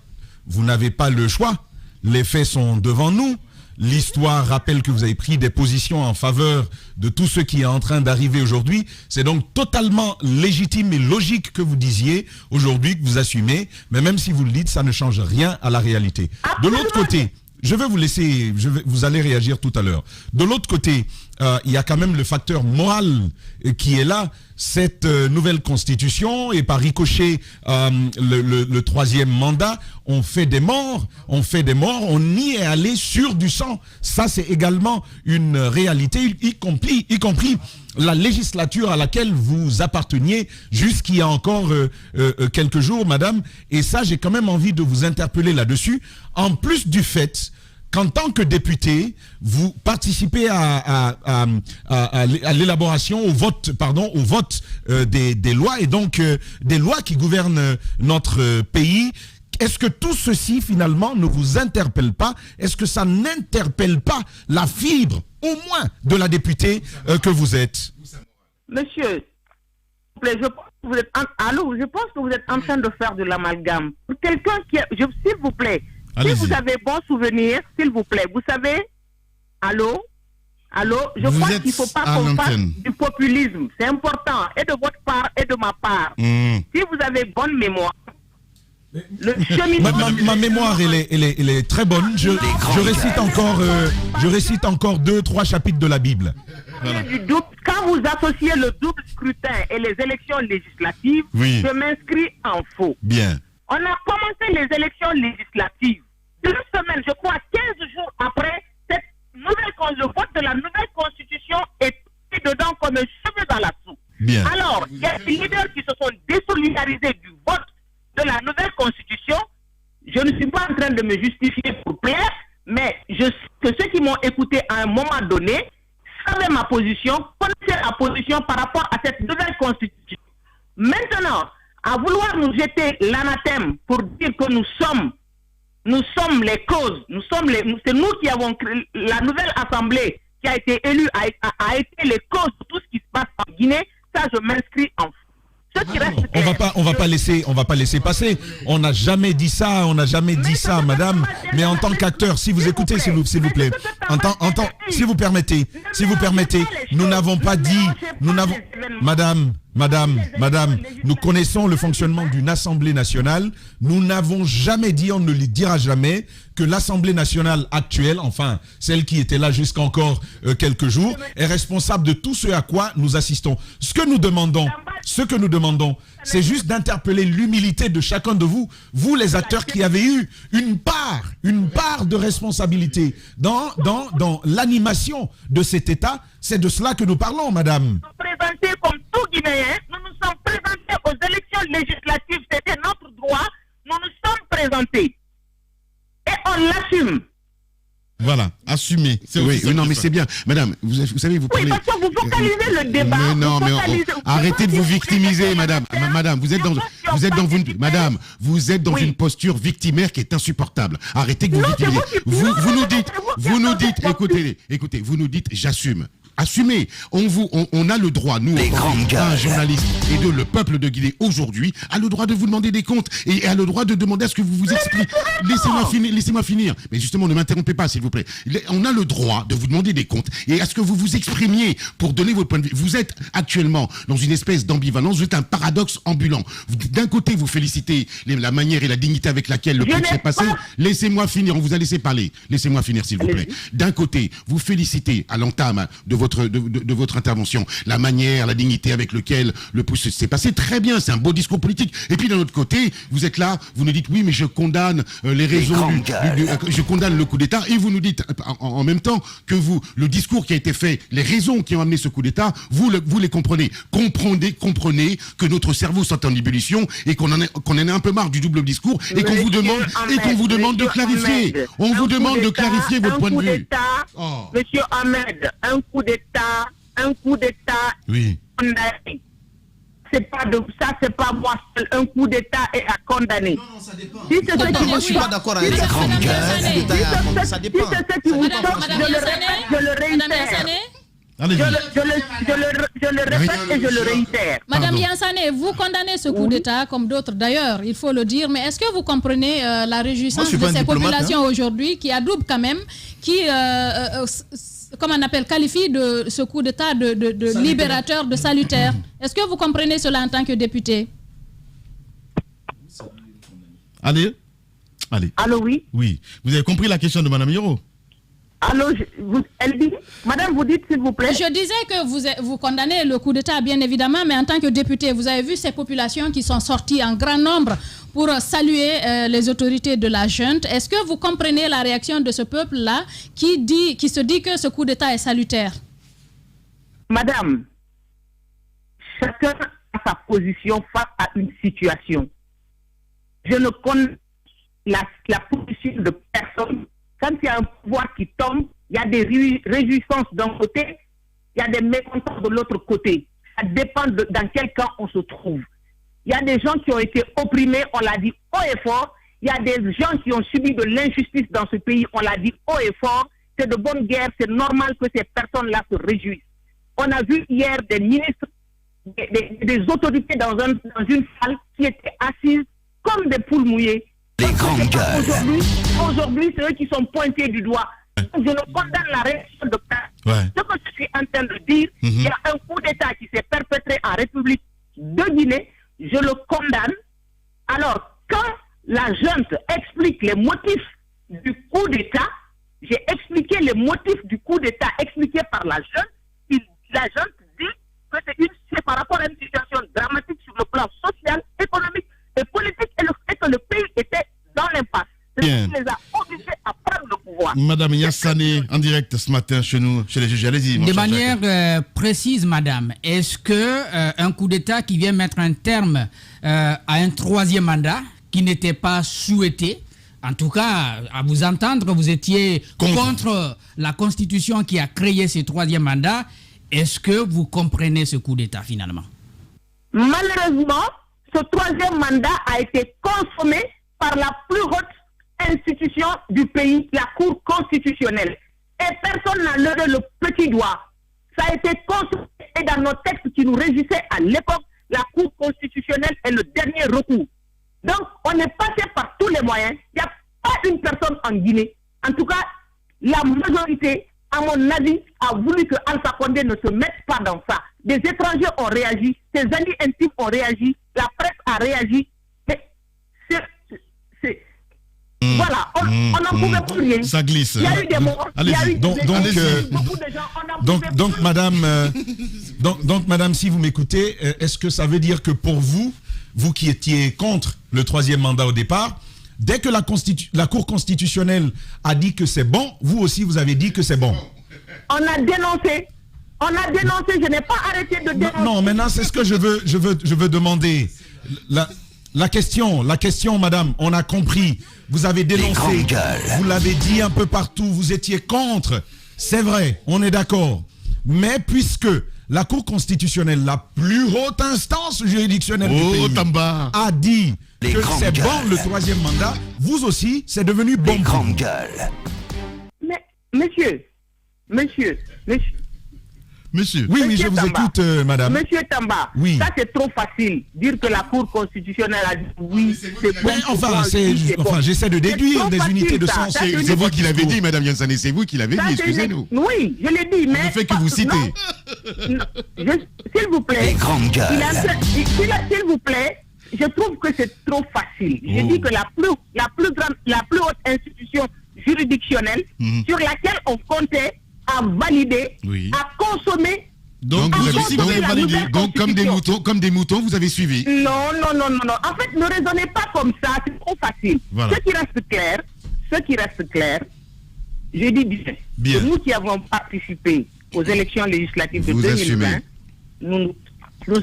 I: vous n'avez pas le choix. Les faits sont devant nous. L'histoire rappelle que vous avez pris des positions en faveur de tout ce qui est en train d'arriver aujourd'hui. C'est donc totalement légitime et logique que vous disiez aujourd'hui, que vous assumez. Mais même si vous le dites, ça ne change rien à la réalité. De l'autre côté, je vais vous laisser, vous allez réagir tout à l'heure. De l'autre côté, il y a quand même le facteur moral qui est là. Cette nouvelle constitution et par ricochet le troisième mandat, on fait des morts, on y est allé sur du sang. Ça, c'est également une réalité, y compris la législature à laquelle vous apparteniez jusqu'il y a encore quelques jours, madame. Et ça, j'ai quand même envie de vous interpeller là-dessus. En plus du fait qu'en tant que député, vous participez à l'élaboration, au vote des lois, et donc des lois qui gouvernent notre pays. Est-ce que tout ceci, finalement, ne vous interpelle pas? Est-ce que ça n'interpelle pas la fibre, au moins, de la députée que vous êtes?
F: Monsieur, je pense que vous êtes en train de faire de l'amalgame. Pour quelqu'un s'il vous plaît, si vous avez bon souvenir, s'il vous plaît, vous savez, allô, je crois qu'il ne faut pas qu'on fasse du populisme. C'est important, et de votre part, et de ma part. Si vous avez bonne mémoire,
I: ma mémoire, elle est très bonne. Je récite encore 2-3 chapitres de la Bible.
F: Voilà. Quand vous associez le double scrutin et les élections législatives, je m'inscris en faux.
I: Bien.
F: On a commencé les élections législatives 2 semaines, je crois 15 jours après, le vote de la nouvelle constitution est dedans comme un cheveu dans la soupe.
I: Bien.
F: Alors, il y a des leaders qui se sont désolidarisés du vote de la nouvelle constitution. Je ne suis pas en train de me justifier pour plaire, mais je sais que ceux qui m'ont écouté à un moment donné savaient ma position, connaissaient la position par rapport à cette nouvelle constitution. Maintenant, à vouloir nous jeter l'anathème pour dire que nous sommes les causes, c'est nous qui avons créé la nouvelle assemblée qui a été élue, a été les causes de tout ce qui se passe en Guinée. Ça, je m'inscris en
I: on va pas laisser passer. On n'a jamais dit ça, madame. Mais en tant qu'acteur, si vous écoutez, s'il vous plaît, si vous permettez, nous n'avons pas dit, Madame, nous connaissons le fonctionnement d'une Assemblée nationale. Nous n'avons jamais dit, on ne le dira jamais, que l'Assemblée nationale actuelle, enfin celle qui était là jusqu'à encore quelques jours, est responsable de tout ce à quoi nous assistons. Ce que nous demandons, c'est juste d'interpeller l'humilité de chacun de vous, les acteurs qui avez eu une part de responsabilité dans l'animation de cet État. C'est de cela que nous parlons, madame.
F: Présentés comme tout Guinéen, nous nous sommes présentés aux élections législatives, c'était notre droit, nous nous sommes présentés. Et on l'assume.
B: Voilà, assumé.
G: Oui, non, mais c'est bien. Madame, vous savez, vous parlez...
F: Oui, parce que vous focalisez le débat.
G: Mais non, arrêtez de vous victimiser, madame. Madame, vous êtes dans une posture victimaire qui est insupportable. Arrêtez de vous victimiser. Vous nous dites, écoutez, vous nous dites, j'assume. Assumez. On a le droit, nous, un journaliste et le peuple de Guinée aujourd'hui, a le droit de vous demander des comptes et a le droit de demander à ce que vous vous expliquez. Laissez-moi finir. Mais justement, ne m'interrompez pas, s'il vous plaît. On a le droit de vous demander des comptes et à ce que vous vous exprimiez pour donner votre point de vue. Vous êtes actuellement dans une espèce d'ambivalence. Vous êtes un paradoxe ambulant. D'un côté, vous félicitez la manière et la dignité avec laquelle le peuple s'est passé. Laissez-moi finir. On vous a laissé parler. Laissez-moi finir, s'il vous plaît. D'un côté, vous félicitez à l'entame de votre intervention, la manière, la dignité avec laquelle le pouce s'est passé, très bien, c'est un beau discours politique. Et puis d'un autre côté, vous êtes là, vous nous dites oui, mais je condamne les raisons, je condamne le coup d'État, et vous nous dites en même temps que le discours qui a été fait, les raisons qui ont amené ce coup d'État, vous les comprenez. Comprenez que notre cerveau soit en ébullition et qu'on en ait un peu marre du double discours et qu'on vous demande de clarifier. On vous demande de clarifier votre point de vue.
F: Monsieur Ahmed, un coup d'État,
B: oui.
F: C'est pas moi seul. Un coup d'État est à condamner.
C: Non, ça dépend.
F: Si c'est ce qui
C: moi, je suis pas d'accord avec ça. Ça dépend.
F: Si c'est ce qui vous choque, je le réitère. Je le répète et je le réitère.
D: Madame Yansane, vous condamnez ce coup d'État comme d'autres d'ailleurs, il faut le dire, mais est-ce que vous comprenez la réjouissance de ces populations aujourd'hui qui adoubent quand même, qui, comme on appelle, qualifient de ce coup d'État de libérateur, de salutaire? Est-ce que vous comprenez cela en tant que député?
B: Allez.
F: Allô, oui.
B: Oui. Vous avez compris la question de Madame Yoro?
F: Allô, elle dit, madame, vous dites s'il vous plaît.
D: Je disais que vous condamnez le coup d'État, bien évidemment, mais en tant que député, vous avez vu ces populations qui sont sorties en grand nombre pour saluer les autorités de la junte. Est-ce que vous comprenez la réaction de ce peuple-là qui se dit que ce coup d'État est salutaire?
F: Madame, chacun a sa position face à une situation. Je ne connais la position de personne quand il y a un pouvoir qui tombe, il y a des réjouissances d'un côté, il y a des mécontents de l'autre côté. Ça dépend dans quel camp on se trouve. Il y a des gens qui ont été opprimés, on l'a dit haut et fort. Il y a des gens qui ont subi de l'injustice dans ce pays, on l'a dit haut et fort. C'est de bonne guerre, c'est normal que ces personnes-là se réjouissent. On a vu hier des ministres, des autorités dans une salle qui étaient assises comme des poules mouillées.
J: Les grandes gueules.
F: Aujourd'hui, c'est eux qui sont pointés du doigt. Je ne condamne la réaction de personne. Ce que je suis en train de dire, il y a un coup d'État qui s'est perpétré en République de Guinée, je le condamne. Alors, quand la junte explique les motifs du coup d'État, j'ai expliqué les motifs du coup d'État expliqués par la junte. La junte dit que c'est par rapport à une situation dramatique sur le plan social, économique et politique et que le pays était dans l'impasse. C'est ce qui les a obligés à prendre le pouvoir.
B: Madame Yassane, en direct ce matin chez nous, chez les juges. Allez-y.
E: De manière précise, madame, est-ce que un coup d'État qui vient mettre un terme à un troisième mandat qui n'était pas souhaité, en tout cas, à vous entendre, vous étiez contre la Constitution qui a créé ce troisième mandat, est-ce que vous comprenez ce coup d'État finalement?
F: Malheureusement, ce troisième mandat a été consommé par la plus haute institution du pays, la Cour constitutionnelle. Et personne n'a levé le petit doigt. Ça a été consommé et dans nos textes qui nous régissaient à l'époque, la Cour constitutionnelle est le dernier recours. Donc, on est passé par tous les moyens. Il n'y a pas une personne en Guinée. En tout cas, la majorité, à mon avis, a voulu que Alpha Condé ne se mette pas dans ça. Des étrangers ont réagi, ses amis intimes ont réagi, la presse a réagi. Voilà, on n'en pouvait plus rien.
B: Ça glisse.
F: Il y a eu des morts, il y a eu beaucoup de gens, on n'en pouvait
I: donc, madame, si vous m'écoutez, est-ce que ça veut dire que pour vous, vous qui étiez contre le troisième mandat au départ, dès que la Cour constitutionnelle a dit que c'est bon, vous aussi vous avez dit que c'est bon?
F: On a dénoncé, je n'ai pas arrêté de dénoncer.
I: Non, maintenant c'est ce que je veux demander. La question, madame, on a compris. Vous avez dénoncé, vous l'avez dit un peu partout, vous étiez contre. C'est vrai, on est d'accord. Mais puisque la Cour constitutionnelle, la plus haute instance juridictionnelle du pays, a dit que c'est bon le troisième mandat, vous aussi, c'est devenu bon.
F: Mais, monsieur.
I: Oui, je vous écoute, madame.
F: Monsieur Tamba, ça c'est trop facile. Dire que la Cour constitutionnelle a dit oui, c'est bon.
I: Enfin, j'essaie de déduire des unités de sens.
G: C'est vous qui l'avez dit, madame Yassane, c'est vous qui l'avez dit, excusez-nous.
F: Oui, je l'ai dit, mais...
G: Je ne fais que vous citer.
F: S'il vous plaît, s'il vous plaît, je trouve que c'est trop facile. Je dis que la plus haute institution juridictionnelle sur laquelle on comptait à valider, à consommer.
G: Donc comme des moutons, vous avez suivi.
F: Non. En fait, ne raisonnez pas comme ça, c'est trop facile. Voilà. Ce qui reste clair, je dis bien. Que nous qui avons participé aux élections législatives de 2020, nous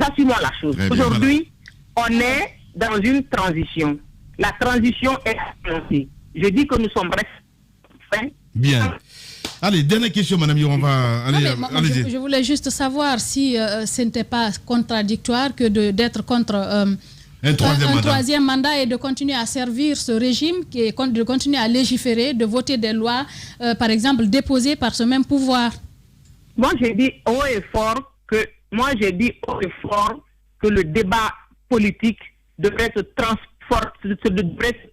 F: assumons la chose. Aujourd'hui, on est dans une transition. La transition est annoncée. Je dis que nous sommes restés.
B: Bien. Allez, dernière question, madame Yoron,
D: je voulais juste savoir si ce n'était pas contradictoire que d'être contre un troisième mandat et de continuer à servir ce régime, de continuer à légiférer, de voter des lois, par exemple, déposées par ce même pouvoir.
F: Moi, j'ai dit haut et fort que le débat politique devrait se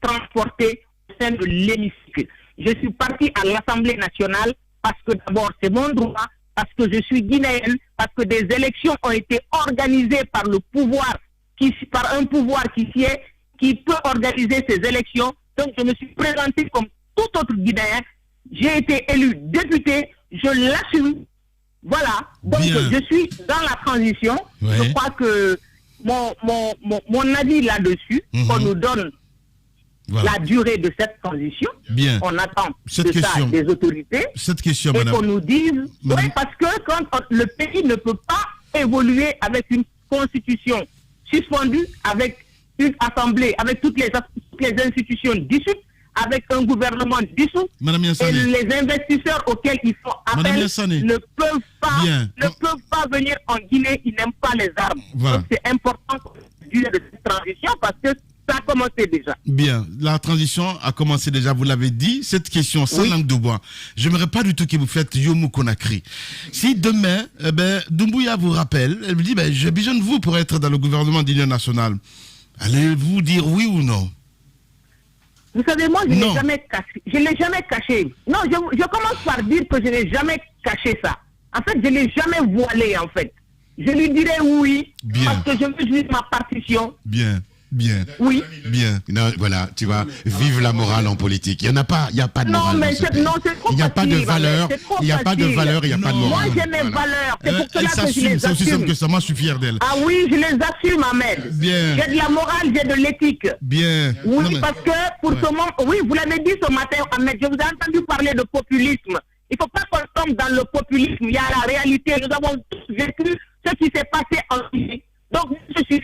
F: transporter au sein de l'hémicycle. Je suis partie à l'Assemblée nationale parce que d'abord c'est mon droit, parce que je suis guinéenne, parce que des élections ont été organisées par un pouvoir qui peut organiser ces élections. Donc je me suis présenté comme tout autre Guinéen. J'ai été élu député, je l'assume. Voilà. Donc je suis dans la transition. Je crois que mon avis là-dessus, qu'on nous donne la durée de cette transition. On attend ça des autorités.
B: Cette question,
F: et
B: madame.
F: Qu'on nous dise, parce que quand le pays ne peut pas évoluer avec une constitution suspendue, avec une assemblée, avec toutes les institutions dissoutes, avec un gouvernement dissous. Et les investisseurs auxquels ils font appel ne peuvent pas venir en Guinée, ils n'aiment pas les armes.
B: Voilà.
F: Donc c'est important de cette transition parce que ça a commencé déjà.
B: Bien, la transition a commencé déjà, vous l'avez dit. Cette question, sans langue de bois, je n'aimerais pas du tout que vous faites Yomu Konakri. Si demain, Doumbouya vous rappelle, elle vous dit, j'ai besoin de vous pour être dans le gouvernement d'Union nationale, allez-vous dire oui ou non?
F: Vous savez, moi, je ne l'ai jamais caché. Je ne l'ai jamais caché. Non, je commence par dire que je n'ai jamais caché ça. En fait, je ne l'ai jamais voilé, en fait. Je lui dirais oui, parce que je veux jouer ma partition.
B: Bien.
F: Oui.
B: Bien.
G: Non, voilà, tu vois, vive la morale en politique. Il n'y a pas de morale.
F: Non, mais c'est trop
G: il n'y a pas de valeur. Il n'y a pas de valeur, il n'y a pas de morale.
F: Moi, j'ai mes valeurs. C'est pour cela que je les
B: c'est aussi simple
F: assume.
B: que ça. Moi, je suis fier d'elle.
F: Ah oui, je les assume, Ahmed.
B: Bien.
F: J'ai de la morale, j'ai de l'éthique.
B: Bien.
F: Oui, parce que pour ce moment, oui, vous l'avez dit ce matin, Ahmed, je vous ai entendu parler de populisme. Il ne faut pas qu'on tombe dans le populisme. Il y a la réalité. Nous avons tous vécu ce qui s'est passé en Guinée. Donc, j'ai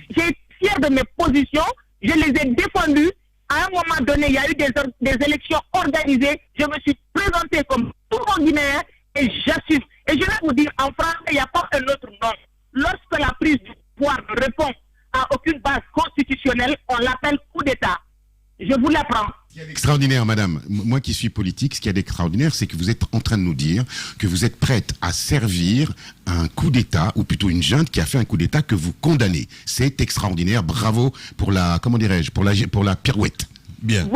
F: fier de mes positions, je les ai défendues. À un moment donné, il y a eu des élections organisées. Je me suis présenté comme tout le monde guinéen et j'assume. Et je vais vous dire, en France, il n'y a pas un autre nom. Lorsque la prise du pouvoir ne répond à aucune base constitutionnelle, on l'appelle coup d'État. Je vous l'apprends.
G: Ce qui est extraordinaire, madame, moi qui suis politique, ce qui est extraordinaire, c'est que vous êtes en train de nous dire que vous êtes prête à servir un coup d'État, ou plutôt une junte qui a fait un coup d'État que vous condamnez. C'est extraordinaire, bravo pour la, comment dirais-je, pour la pirouette.
B: Bien.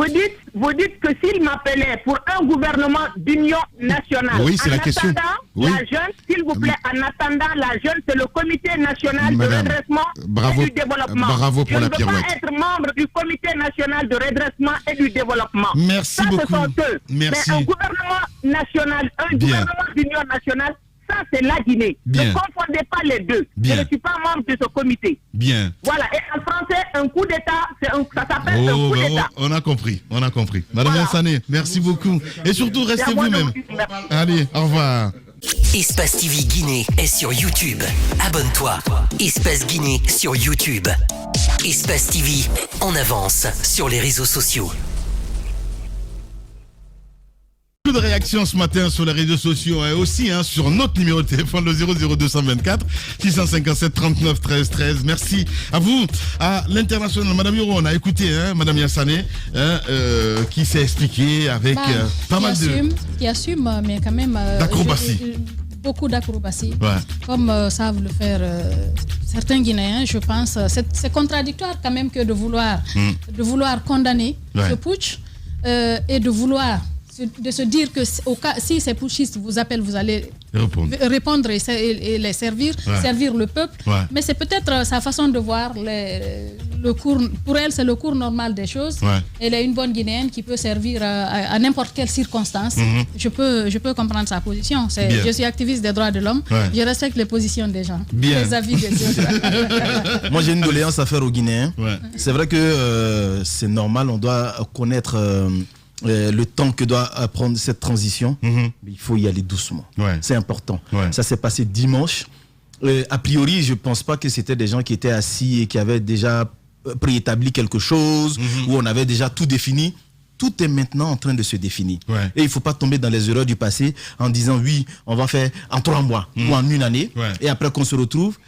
F: Vous dites que s'il m'appelait pour un gouvernement d'union nationale,
G: oui, c'est la question.
F: La jeune, s'il vous plaît, en attendant, la jeune, c'est le comité national de redressement et du développement.
G: Bravo pour la pirouette.
F: Je ne veux pas être membre du comité national de redressement et du développement.
B: Merci beaucoup.
F: Ce sont eux.
B: Merci.
F: Mais un gouvernement national, un gouvernement d'union nationale, ça c'est la Guinée.
B: Bien.
F: Ne confondez pas les deux.
B: Bien.
F: Je ne suis pas membre de ce comité.
B: Bien.
F: Voilà, et en français, un coup d'État, ça s'appelle un coup d'État.
B: On a compris. Madame Sané, merci beaucoup. Et surtout, restez vous-même. Allez, au revoir.
J: Espace TV Guinée est sur YouTube. Abonne-toi. Espace Guinée sur YouTube. Espace TV en avance sur les réseaux sociaux.
B: Beaucoup de réactions ce matin sur les réseaux sociaux et aussi sur notre numéro de téléphone, le 00224 657 39 13 13. Merci à vous, à l'international. Madame Yoro, on a écouté Madame Yassané qui s'est expliquée avec pas mal de...
D: Qui assume, mais quand même...
B: d'acrobatie.
D: Beaucoup d'acrobatie,
B: comme
D: savent le faire certains Guinéens, je pense. C'est contradictoire quand même que de vouloir condamner ce putsch et de se dire que si ces putschistes vous appellent, vous allez répondre et les servir le peuple. Mais c'est peut-être sa façon de voir le cours. Pour elle, c'est le cours normal des choses. Elle est une bonne Guinéenne qui peut servir à n'importe quelle circonstance. Je peux comprendre sa position. Je suis activiste des droits de l'homme. Je respecte les positions des gens, les avis des autres.
C: Moi, j'ai une doléance à faire aux Guinéens. C'est vrai que c'est normal, on doit connaître... le temps que doit prendre cette transition, mais il faut y aller doucement. C'est important. Ça s'est passé dimanche. A priori, je ne pense pas que c'était des gens qui étaient assis et qui avaient déjà préétabli quelque chose, où on avait déjà tout défini. Tout est maintenant en train de se définir. Et il ne faut pas tomber dans les erreurs du passé en disant oui, on va faire en 3 mois ou en 1 année, et après qu'on se retrouve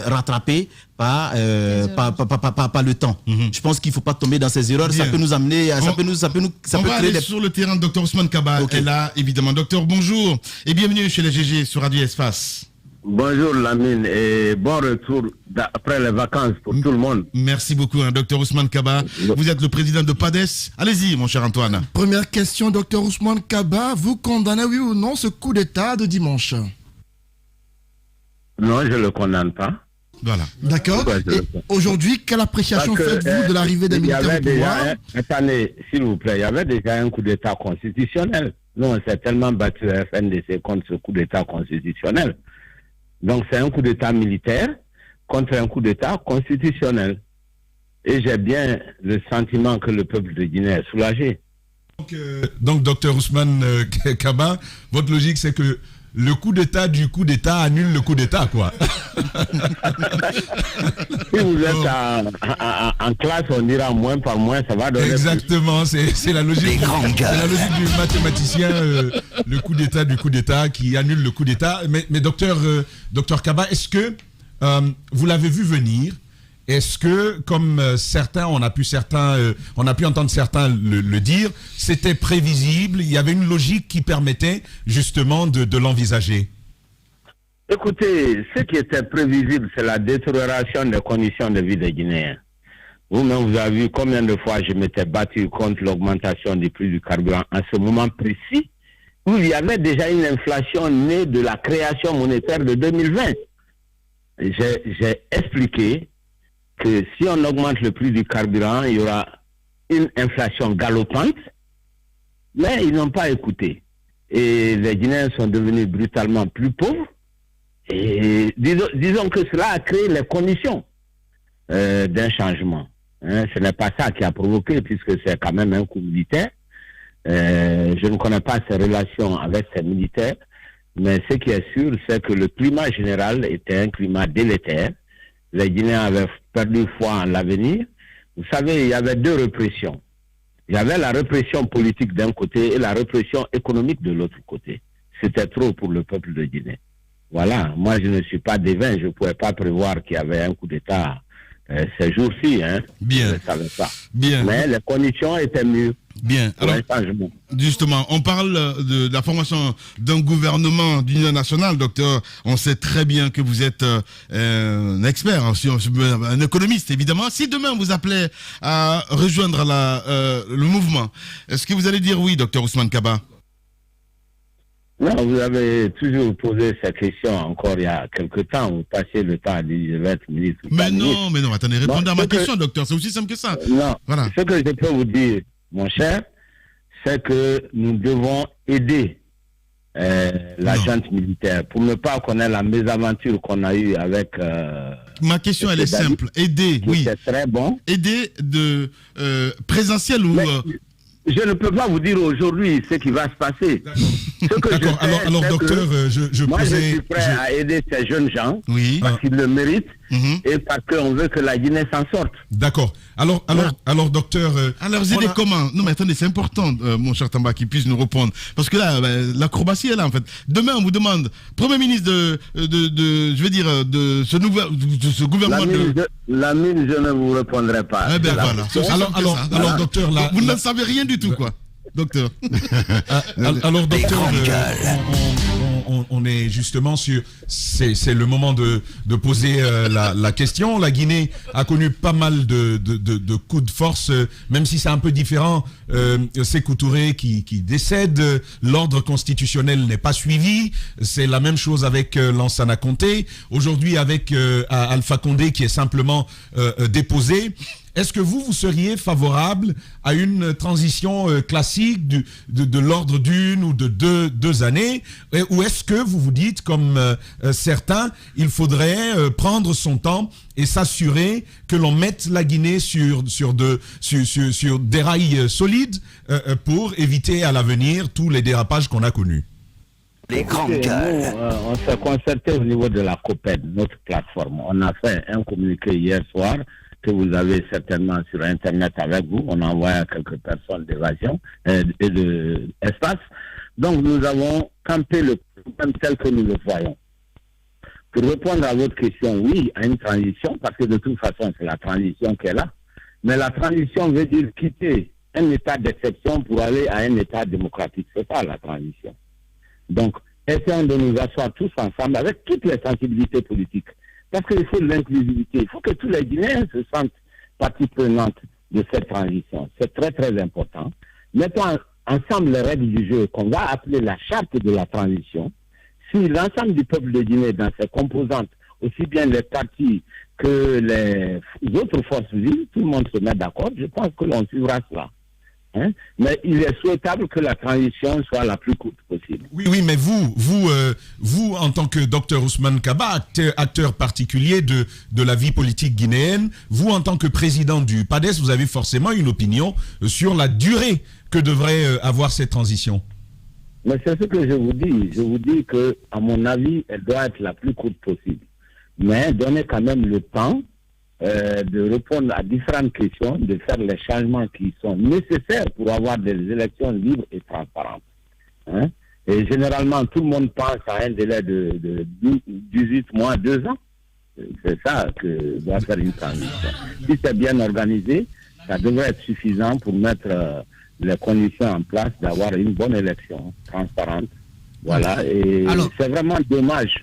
C: rattrapé par le temps. Je pense qu'il ne faut pas tomber dans ces erreurs. Ça peut nous amener, ça peut
B: créer des... sur le terrain, Dr Ousmane Kaba est là, évidemment. Docteur, bonjour et bienvenue chez les GG sur Radio Espace.
K: Bonjour Lamine et bon retour après les vacances pour tout le monde.
B: Merci beaucoup, Dr Ousmane Kaba. Vous êtes le président de PADES. Allez-y, mon cher Antoine.
H: Première question, Dr Ousmane Kaba. Vous condamnez, oui ou non, ce coup d'État de dimanche?
K: Non, je ne le condamne pas.
B: Voilà.
H: D'accord. Aujourd'hui, quelle appréciation faites-vous de l'arrivée des militaires au pouvoir?
K: Attendez, s'il vous plaît, il y avait déjà un coup d'État constitutionnel. Nous, on s'est tellement battu à FNDC contre ce coup d'État constitutionnel. Donc, c'est un coup d'État militaire contre un coup d'État constitutionnel. Et j'ai bien le sentiment que le peuple de Guinée est soulagé.
I: Donc Dr Ousmane Kaba, votre logique, c'est que le coup d'État du coup d'État annule le coup d'État, quoi.
K: Si vous êtes en classe, on dira moins par moins, ça va donner.
I: Exactement, c'est la logique. C'est la logique du mathématicien, le coup d'État du coup d'État qui annule le coup d'État. Mais docteur Kaba, est-ce que vous l'avez vu venir? Est-ce que, comme certains, on a pu entendre certains le dire, c'était prévisible, il y avait une logique qui permettait justement de l'envisager?
K: Écoutez, ce qui était prévisible, c'est la détérioration des conditions de vie des Guinéens. Vous-même, vous avez vu combien de fois je m'étais battu contre l'augmentation du prix du carburant en ce moment précis, où il y avait déjà une inflation née de la création monétaire de 2020. J'ai expliqué que si on augmente le prix du carburant, il y aura une inflation galopante, mais ils n'ont pas écouté. Et les Guinéens sont devenus brutalement plus pauvres. Et disons que cela a créé les conditions d'un changement. Ce n'est pas ça qui a provoqué, puisque c'est quand même un coup militaire. Je ne connais pas ses relations avec ces militaires, mais ce qui est sûr, c'est que le climat général était un climat délétère. Les Guinéens avaient perdu foi en l'avenir. Vous savez, il y avait deux répressions. Il y avait la répression politique d'un côté et la répression économique de l'autre côté. C'était trop pour le peuple de Guinée. Voilà, moi je ne suis pas devin, je ne pouvais pas prévoir qu'il y avait un coup d'État ces jours-ci.
B: Bien.
K: Je ne savais pas.
B: Bien.
K: Mais les conditions étaient mieux.
B: Bien. Alors, justement, on parle de la formation d'un gouvernement d'union nationale, docteur. On sait très bien que vous êtes un expert, un économiste, évidemment. Si demain vous appelez à rejoindre le mouvement, est-ce que vous allez dire oui, docteur Ousmane Kaba?
K: Non, vous avez toujours posé cette question encore il y a quelque temps. Vous passez le temps à dire je vais être ministre.
B: Mais non, attendez, répondez à ma question, docteur. C'est aussi simple que ça.
K: Non,
B: voilà.
K: Ce que je peux vous dire, mon cher, c'est que nous devons aider la junte militaire pour ne pas connaître la mésaventure qu'on a eue avec...
B: ma question, elle est simple. Aider, oui.
K: C'est très bon.
B: Aider de présentiel ou...
K: Je ne peux pas vous dire aujourd'hui ce qui va se passer.
I: D'accord. Alors docteur,
K: moi, je suis prêt à aider ces jeunes gens parce qu'ils le méritent et parce qu'on veut que la Guinée s'en sorte.
I: D'accord. Alors docteur...
B: alors, aider comment? Non, mais attendez, c'est important, mon cher Tamba, qu'il puisse nous répondre. Parce que là, l'acrobatie est là, en fait. Demain, on vous demande, Premier ministre de ce gouvernement...
K: La mine, je ne vous répondrai pas.
B: Eh ben voilà.
I: Alors, docteur...
B: Vous ne savez rien du tout, quoi. Docteur.
I: Alors, docteur, on est justement sur... C'est le moment de poser la question. La Guinée a connu pas mal de coups de force, même si c'est un peu différent. Sékou Touré qui décède, l'ordre constitutionnel n'est pas suivi. C'est la même chose avec Lansana Conté. Aujourd'hui, avec Alpha Condé qui est simplement déposé. Est-ce que vous seriez favorable à une transition classique de l'ordre d'une ou de deux années, ou est-ce que vous vous dites, comme certains, il faudrait prendre son temps et s'assurer que l'on mette la Guinée sur des rails solides pour éviter à l'avenir tous les dérapages qu'on a connus?
J: Les grandes gueules.
K: On s'est concerté au niveau de la COPED, notre plateforme. On a fait un communiqué hier soir que vous avez certainement sur Internet avec vous. On a envoyé à quelques personnes d'évasion et d'espace. Donc, nous avons campé le problème tel que nous le voyons. Pour répondre à votre question, oui, à une transition, parce que de toute façon, c'est la transition qui est là. Mais la transition veut dire quitter un état d'exception pour aller à un état démocratique. C'est ça, la transition. Donc, essayons de nous asseoir tous ensemble avec toutes les sensibilités politiques. Parce qu'il faut de l'inclusivité. Il faut que tous les Guinéens se sentent partie prenante de cette transition. C'est très, très important. Mettons ensemble les règles du jeu qu'on va appeler la charte de la transition. Si l'ensemble du peuple de Guinée, dans ses composantes, aussi bien les partis que les autres forces vives, tout le monde se met d'accord, je pense que l'on suivra cela. Mais il est souhaitable que la transition soit la plus courte possible.
I: Oui, mais vous en tant que docteur Ousmane Kaba, acteur particulier de la vie politique guinéenne, vous en tant que président du PADES, vous avez forcément une opinion sur la durée que devrait avoir cette transition.
K: Mais c'est ce que je vous dis. Je vous dis que, à mon avis, elle doit être la plus courte possible. Mais donner quand même le temps de répondre à différentes questions, de faire les changements qui sont nécessaires pour avoir des élections libres et transparentes. Hein? Et généralement, tout le monde pense à un délai de 18 mois, 2 ans. C'est ça que doit faire une transition. Si c'est bien organisé, ça devrait être suffisant pour mettre les conditions en place d'avoir une bonne élection transparente. Voilà. Et c'est vraiment dommage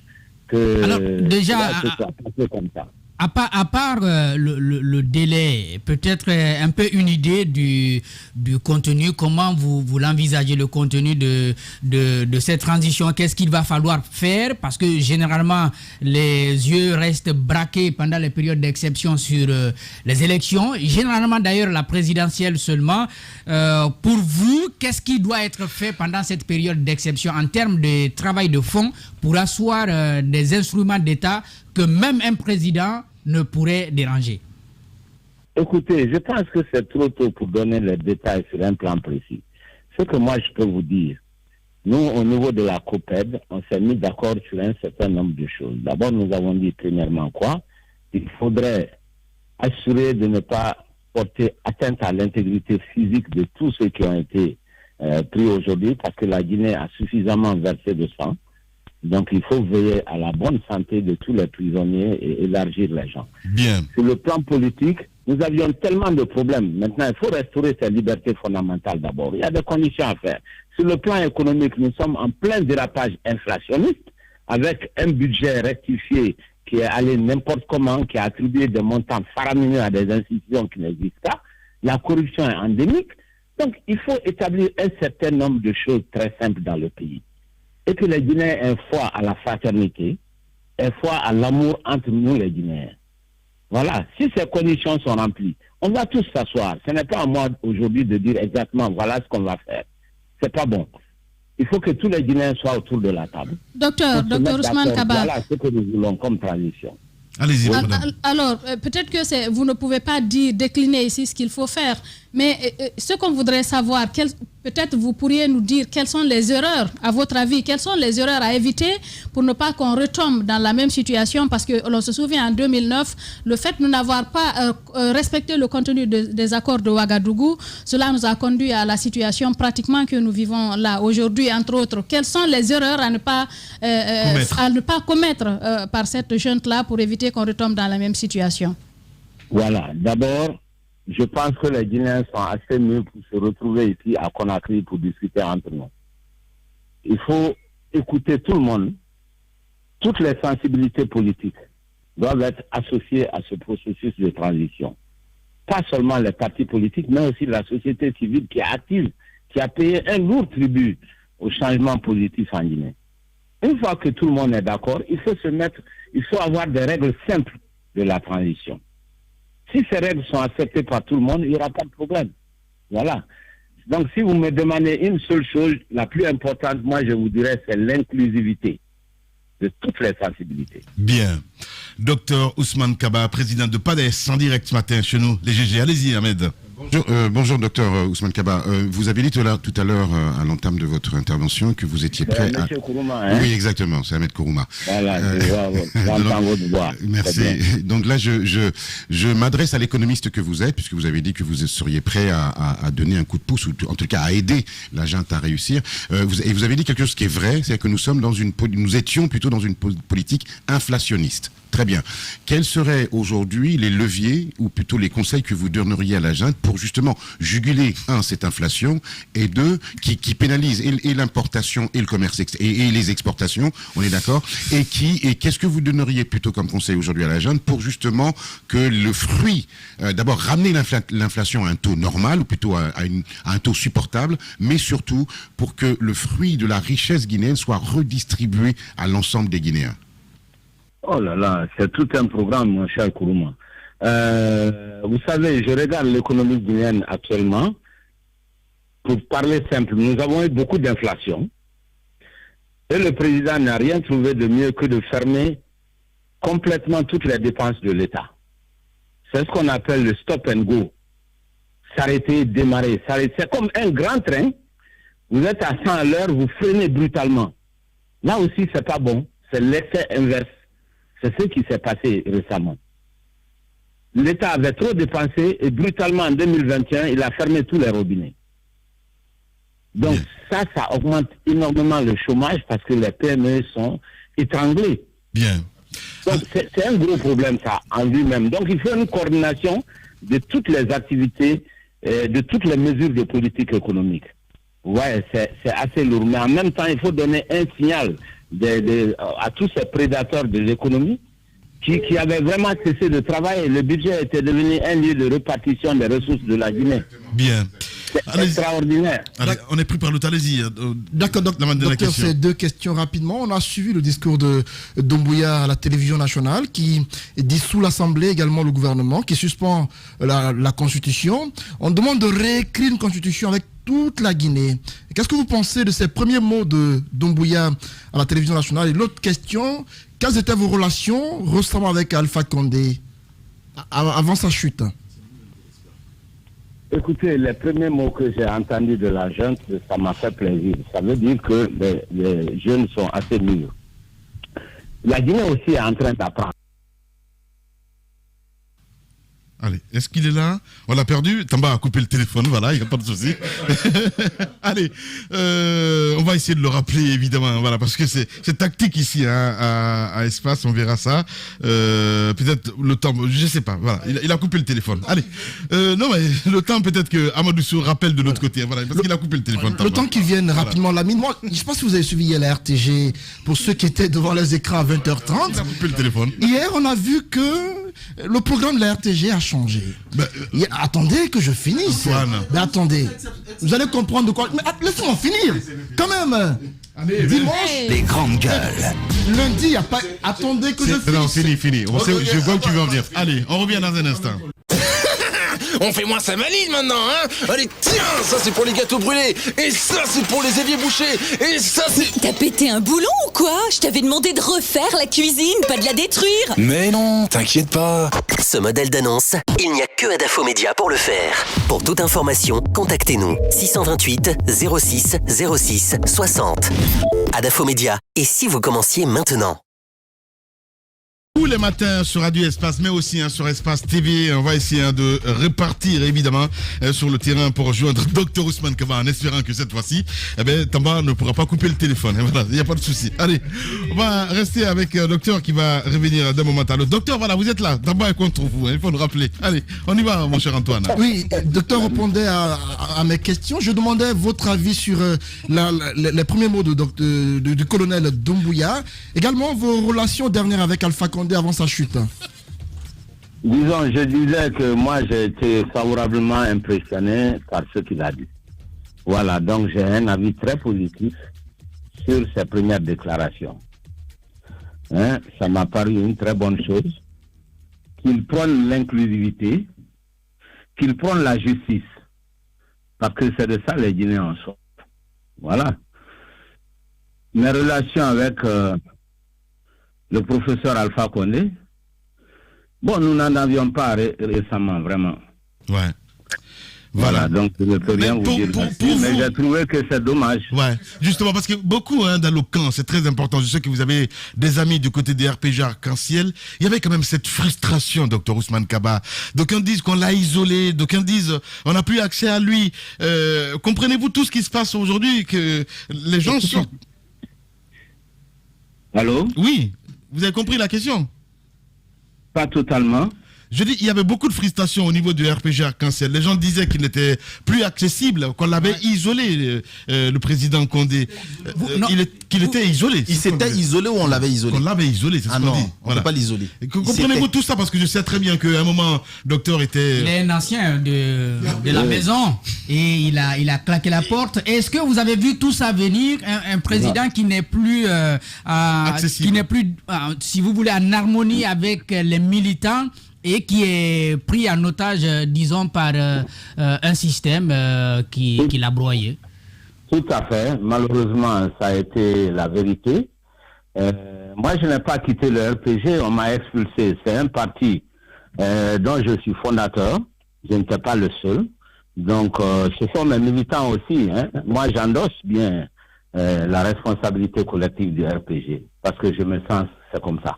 K: que ça soit passé comme ça.
E: À part le délai, peut-être un peu une idée du contenu, comment vous l'envisagez, le contenu de cette transition, qu'est-ce qu'il va falloir faire, parce que généralement les yeux restent braqués pendant les périodes d'exception sur les élections, généralement d'ailleurs la présidentielle seulement. Pour vous, qu'est-ce qui doit être fait pendant cette période d'exception en termes de travail de fond pour asseoir des instruments d'État que même un président ne pourrait déranger?
K: Écoutez, je pense que c'est trop tôt pour donner les détails sur un plan précis. Ce que moi je peux vous dire, nous au niveau de la COPED, on s'est mis d'accord sur un certain nombre de choses. D'abord, nous avons dit premièrement quoi? Il faudrait assurer de ne pas porter atteinte à l'intégrité physique de tous ceux qui ont été pris aujourd'hui, parce que la Guinée a suffisamment versé de sang. Donc, il faut veiller à la bonne santé de tous les prisonniers et élargir les gens.
B: Bien.
K: Sur le plan politique, nous avions tellement de problèmes. Maintenant, il faut restaurer ces libertés fondamentales d'abord. Il y a des conditions à faire. Sur le plan économique, nous sommes en plein dérapage inflationniste, avec un budget rectifié qui est allé n'importe comment, qui a attribué des montants faramineux à des institutions qui n'existent pas. La corruption est endémique. Donc, il faut établir un certain nombre de choses très simples dans le pays. Et que les Guinéens aient foi à la fraternité, aient foi à l'amour entre nous les Guinéens. Voilà, si ces conditions sont remplies, on va tous s'asseoir. Ce n'est pas à moi aujourd'hui de dire exactement voilà ce qu'on va faire. C'est pas bon. Il faut que tous les Guinéens soient autour de la table.
D: Docteur Ousmane Kaba.
K: Voilà ce que nous voulons comme transition.
B: Allez-y, madame.
D: Alors, peut-être que vous ne pouvez pas décliner ici ce qu'il faut faire, mais ce qu'on voudrait savoir, peut-être vous pourriez nous dire quelles sont les erreurs, à votre avis, quelles sont les erreurs à éviter pour ne pas qu'on retombe dans la même situation, parce que l'on se souvient en 2009, le fait de n'avoir pas respecté le contenu des accords de Ouagadougou, cela nous a conduit à la situation pratiquement que nous vivons là aujourd'hui, entre autres. Quelles sont les erreurs à ne pas commettre par cette junte-là pour éviter qu'on retombe dans la même situation?
K: Voilà, d'abord, je pense que les Guinéens sont assez mûrs pour se retrouver ici à Conakry pour discuter entre nous. Il faut écouter tout le monde. Toutes les sensibilités politiques doivent être associées à ce processus de transition. Pas seulement les partis politiques, mais aussi la société civile qui est active, qui a payé un lourd tribut au changement positif en Guinée. Une fois que tout le monde est d'accord, il faut avoir des règles simples de la transition. Si ces règles sont acceptées par tout le monde, il n'y aura pas de problème. Voilà. Donc, si vous me demandez une seule chose, la plus importante, moi, je vous dirais, c'est l'inclusivité de toutes les sensibilités.
B: Bien. Docteur Ousmane Kaba, président de PADES, en direct ce matin chez nous, les GG. Allez-y, Ahmed.
G: Bonjour, docteur Ousmane Kaba. Vous avez dit tout à l'heure, à l'entame de votre intervention, que vous étiez prêt à...
K: Monsieur Kourouma, hein?
G: Oui, exactement, c'est Ahmed Kourouma.
K: Voilà, j'entends votre voix.
G: Merci. Donc là, je m'adresse à l'économiste que vous êtes, puisque vous avez dit que vous seriez prêt à donner un coup de pouce, ou en tout cas à aider la junte à réussir. Et vous avez dit quelque chose qui est vrai, c'est que nous étions plutôt dans une politique inflationniste. Très bien. Quels seraient aujourd'hui les leviers, ou plutôt les conseils que vous donneriez à la junte pour justement juguler, cette inflation, et deux, qui pénalise et l'importation et le commerce et les exportations, on est d'accord, et qu'est-ce que vous donneriez plutôt comme conseil aujourd'hui à la junte pour justement que le fruit, d'abord ramener l'inflation à un taux normal, ou plutôt à un taux supportable, mais surtout pour que le fruit de la richesse guinéenne soit redistribué à l'ensemble des Guinéens?
K: Oh là là, c'est tout un programme, mon cher Kourouma. Vous savez, je regarde l'économie guinéenne actuellement. Pour parler simple, nous avons eu beaucoup d'inflation. Et le président n'a rien trouvé de mieux que de fermer complètement toutes les dépenses de l'État. C'est ce qu'on appelle le stop and go. S'arrêter, démarrer, s'arrêter. C'est comme un grand train Vous êtes à 100 à l'heure, vous freinez brutalement. Là aussi, c'est pas bon. C'est l'effet inverse. C'est ce qui s'est passé récemment. L'État avait trop dépensé et brutalement en 2021, il a fermé tous les robinets. Donc ça augmente énormément le chômage parce que les PME sont étranglées.
B: Bien.
K: Donc c'est un gros problème ça en lui-même. Donc il faut une coordination de toutes les activités, de toutes les mesures de politique économique. Ouais, c'est assez lourd. Mais en même temps, il faut donner un signal à tous ces prédateurs de l'économie qui avaient vraiment cessé de travailler. Le budget était devenu un lieu de répartition des ressources de la Guinée.
B: Bien.
K: C'est extraordinaire.
B: Allez, on est pris par l'autre, allez-y.
H: D'accord, docteur, c'est 2 questions rapidement. On a suivi le discours de Doumbouya à la télévision nationale qui dissout l'Assemblée, également le gouvernement, qui suspend la Constitution. On demande de réécrire une Constitution avec toute la Guinée. Qu'est-ce que vous pensez de ces premiers mots de Doumbouya à la télévision nationale? Et l'autre question, quelles étaient vos relations récemment avec Alpha Condé avant sa chute?
K: Écoutez, les premiers mots que j'ai entendus de la junte, ça m'a fait plaisir. Ça veut dire que les jeunes sont assez mûrs. La Guinée aussi est en train d'apprendre.
B: Allez, est-ce qu'il est là? On l'a perdu. Tamba a coupé le téléphone, voilà, il n'y a pas de souci. Allez, on va essayer de le rappeler, évidemment, voilà, parce que c'est tactique ici, hein, à Espace, on verra ça. Peut-être le temps, je sais pas, voilà, il a coupé le téléphone. Allez, non, mais le temps, peut-être que Amadou se rappelle de l'autre côté, voilà, parce qu'il a coupé le téléphone.
H: Le temps qu'il vienne rapidement, Lamine. Moi, je ne sais pas si vous avez suivi hier la RTG, pour ceux qui étaient devant les écrans à 20h30.
B: Il a coupé le téléphone.
H: Hier, on a vu que le programme de la RTG a changé. Attendez que je finisse. Mais attendez, vous allez comprendre de quoi. Mais laissez-moi finir, quand même. Allez, dimanche.
J: Les grandes gueules.
H: Lundi, il n'y a pas. Attendez que je finisse.
B: Non, fini. Je vois où tu veux en venir. Allez, on revient dans un instant.
L: On fait moins sa maline maintenant, hein. Allez, tiens, ça c'est pour les gâteaux brûlés. Et ça c'est pour les éviers bouchés. Et ça c'est...
M: T'as pété un boulon ou quoi? Je t'avais demandé de refaire la cuisine, pas de la détruire.
L: Mais non, t'inquiète pas.
J: Ce modèle d'annonce, il n'y a que Adafo Média pour le faire. Pour toute information, contactez-nous 628 06 06 60. Adafo Média. Et si vous commenciez maintenant?
B: Tous les matins sur Radio Espace, mais aussi sur Espace TV, on va essayer de répartir évidemment sur le terrain pour rejoindre Dr Ousmane Kaba en espérant que cette fois-ci, Tamba ne pourra pas couper le téléphone. Voilà, il n'y a pas de souci. Allez, on va rester avec le docteur qui va revenir d'un moment à l'autre. Docteur, voilà, vous êtes là. Tamba est contre vous, il faut le rappeler. Allez, on y va, mon cher Antoine.
H: Oui, docteur répondait à mes questions. Je demandais votre avis sur les premiers mots du colonel Doumbouya. Également, vos relations dernières avec Alpha Condé avant sa chute.
K: Disons, je disais que moi j'ai été favorablement impressionné par ce qu'il a dit. Voilà, donc j'ai un avis très positif sur ses premières déclarations. Ça m'a paru une très bonne chose. Qu'il prône l'inclusivité, qu'il prône la justice. Parce que c'est de ça les Guinéens en sont. Voilà. Mes relations avec le professeur Alpha Condé, bon, nous n'en avions pas récemment, vraiment.
B: Ouais.
K: Voilà, donc je ne peux rien vous dire là-dessus, mais j'ai trouvé que c'est dommage.
B: Ouais, justement, parce que beaucoup dans le camp, c'est très important. Je sais que vous avez des amis du côté des RPG Arc-en-Ciel. Il y avait quand même cette frustration, Dr Ousmane Kaba. D'aucuns disent qu'on l'a isolé, d'aucuns disent on n'a plus accès à lui. Comprenez-vous tout ce qui se passe aujourd'hui, que les gens sortent...
K: Allô?
B: Oui, vous avez compris la question?
K: Pas totalement.
B: Je dis, il y avait beaucoup de frustration au niveau du RPG Arc-en-Ciel. Les gens disaient qu'il n'était plus accessible, qu'on l'avait isolé, le président Condé. Qu'il était isolé.
C: Il s'était isolé ou on l'avait isolé?
B: On l'avait isolé, c'est ce qu'on dit.
C: On ne peut pas l'isoler.
B: Comprenez-vous tout ça? Parce que je sais très bien qu'à un moment, docteur était...
E: Il est un ancien de la maison et il a claqué la porte. Est-ce que vous avez vu tout ça venir? Un président qui n'est plus, si vous voulez, en harmonie avec les militants, et qui est pris en otage, disons, par un système qui l'a broyé.
K: Tout à fait. Malheureusement, ça a été la vérité. Moi, je n'ai pas quitté le RPG, on m'a expulsé. C'est un parti dont je suis fondateur. Je n'étais pas le seul. Donc, ce sont mes militants aussi. Hein. Moi, j'endosse bien la responsabilité collective du RPG, parce que je me sens, c'est comme ça.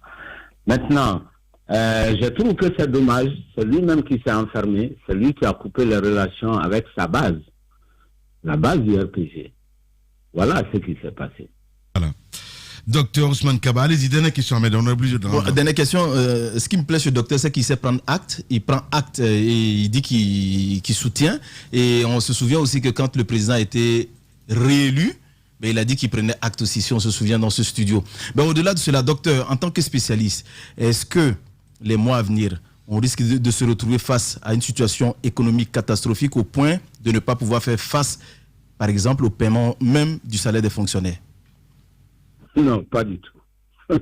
K: Maintenant, je trouve que c'est dommage, c'est lui-même qui s'est enfermé, c'est lui qui a coupé les relations avec sa base, la base du RPG. Voilà ce qui s'est passé.
B: Voilà. Docteur Ousmane Kaba, allez-y, dernière question, mais on est obligé de...
C: Dernière question, ce qui me plaît chez le docteur, c'est qu'il sait prendre acte. Il prend acte et il dit qu'il soutient. Et on se souvient aussi que quand le président a été réélu, il a dit qu'il prenait acte aussi, si on se souvient, dans ce studio. Au-delà de cela, docteur, en tant que spécialiste, est-ce que les mois à venir, on risque de se retrouver face à une situation économique catastrophique au point de ne pas pouvoir faire face, par exemple, au paiement même du salaire des fonctionnaires?
K: Non, pas du tout.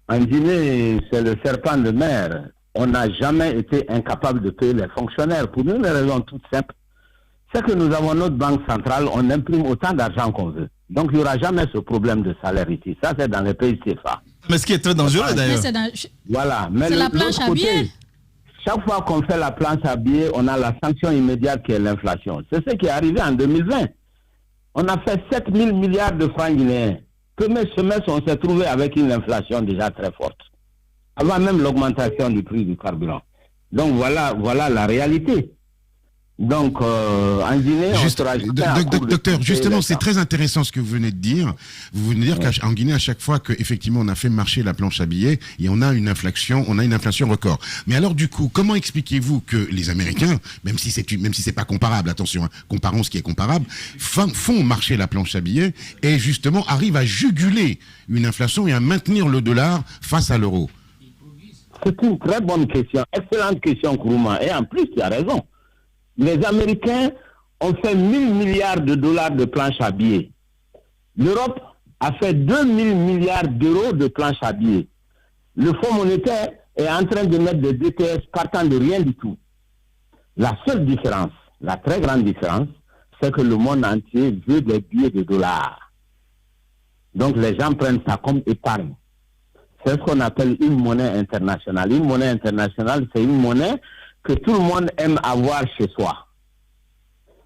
K: En Guinée, c'est le serpent de mer. On n'a jamais été incapable de payer les fonctionnaires pour une raison toute simple. C'est que nous avons notre banque centrale, on imprime autant d'argent qu'on veut. Donc, il n'y aura jamais ce problème de salaire ici. Ça, c'est dans les pays CFA.
C: Mais ce qui est très dangereux, d'ailleurs.
K: Voilà. Mais
D: c'est la planche à billets.
K: Chaque fois qu'on fait la planche à billets, on a la sanction immédiate qui est l'inflation. C'est ce qui est arrivé en 2020. On a fait 7 000 milliards de francs guinéens. Premier semestre, on s'est trouvé avec une inflation déjà très forte. Avant même l'augmentation du prix du carburant. Donc, voilà la réalité. Donc, en Guinée,
G: docteur, justement, c'est très intéressant ce que vous venez de dire. Vous venez de dire qu'en Guinée, à chaque fois qu'effectivement on a fait marcher la planche à billets, et on a une inflation record. Mais alors, du coup, comment expliquez-vous que les Américains, même si c'est pas comparable, attention, hein, comparons ce qui est comparable, font marcher la planche à billets et justement arrivent à juguler une inflation et à maintenir le dollar face à l'euro?
K: C'est une très bonne question, excellente question, Kourouma. Et en plus, tu as raison. Les Américains ont fait 1000 milliards de dollars de planche à billets. L'Europe a fait 2000 milliards d'euros de planche à billets. Le Fonds monétaire est en train de mettre des DTS partant de rien du tout. La seule différence, la très grande différence, c'est que le monde entier veut des billets de dollars. Donc les gens prennent ça comme épargne. C'est ce qu'on appelle une monnaie internationale. Une monnaie internationale, c'est une monnaie que tout le monde aime avoir chez soi.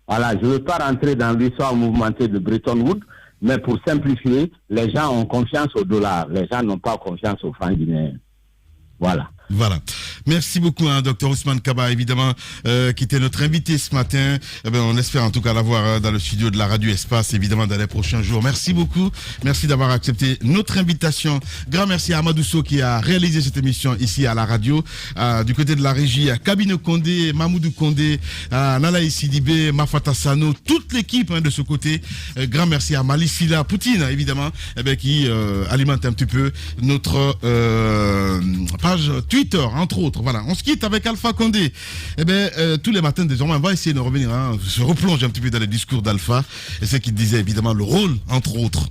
K: Voilà, je ne veux pas rentrer dans l'histoire mouvementée de Bretton Woods, mais pour simplifier, les gens ont confiance au dollar. Les gens n'ont pas confiance au franc guinéen. Voilà.
B: Voilà. Merci beaucoup, hein, Dr Ousmane Kaba, évidemment, qui était notre invité ce matin. On espère en tout cas l'avoir dans le studio de la Radio Espace, évidemment, dans les prochains jours. Merci beaucoup. Merci d'avoir accepté notre invitation. Grand merci à Amadou Sow qui a réalisé cette émission ici à la radio. Du côté de la régie, à Kabine Kondé, Mamoudou Kondé, à Nalaï Sidibé, Mafata Sano, toute l'équipe de ce côté. Grand merci à Malisila Poutine, évidemment, qui alimente un petit peu notre page Twitter, entre autres. Voilà, on se quitte avec Alpha Condé. Tous les matins, désormais, on va essayer de revenir, se replonger un petit peu dans les discours d'Alpha et ce qu'il disait, évidemment, le rôle, entre autres.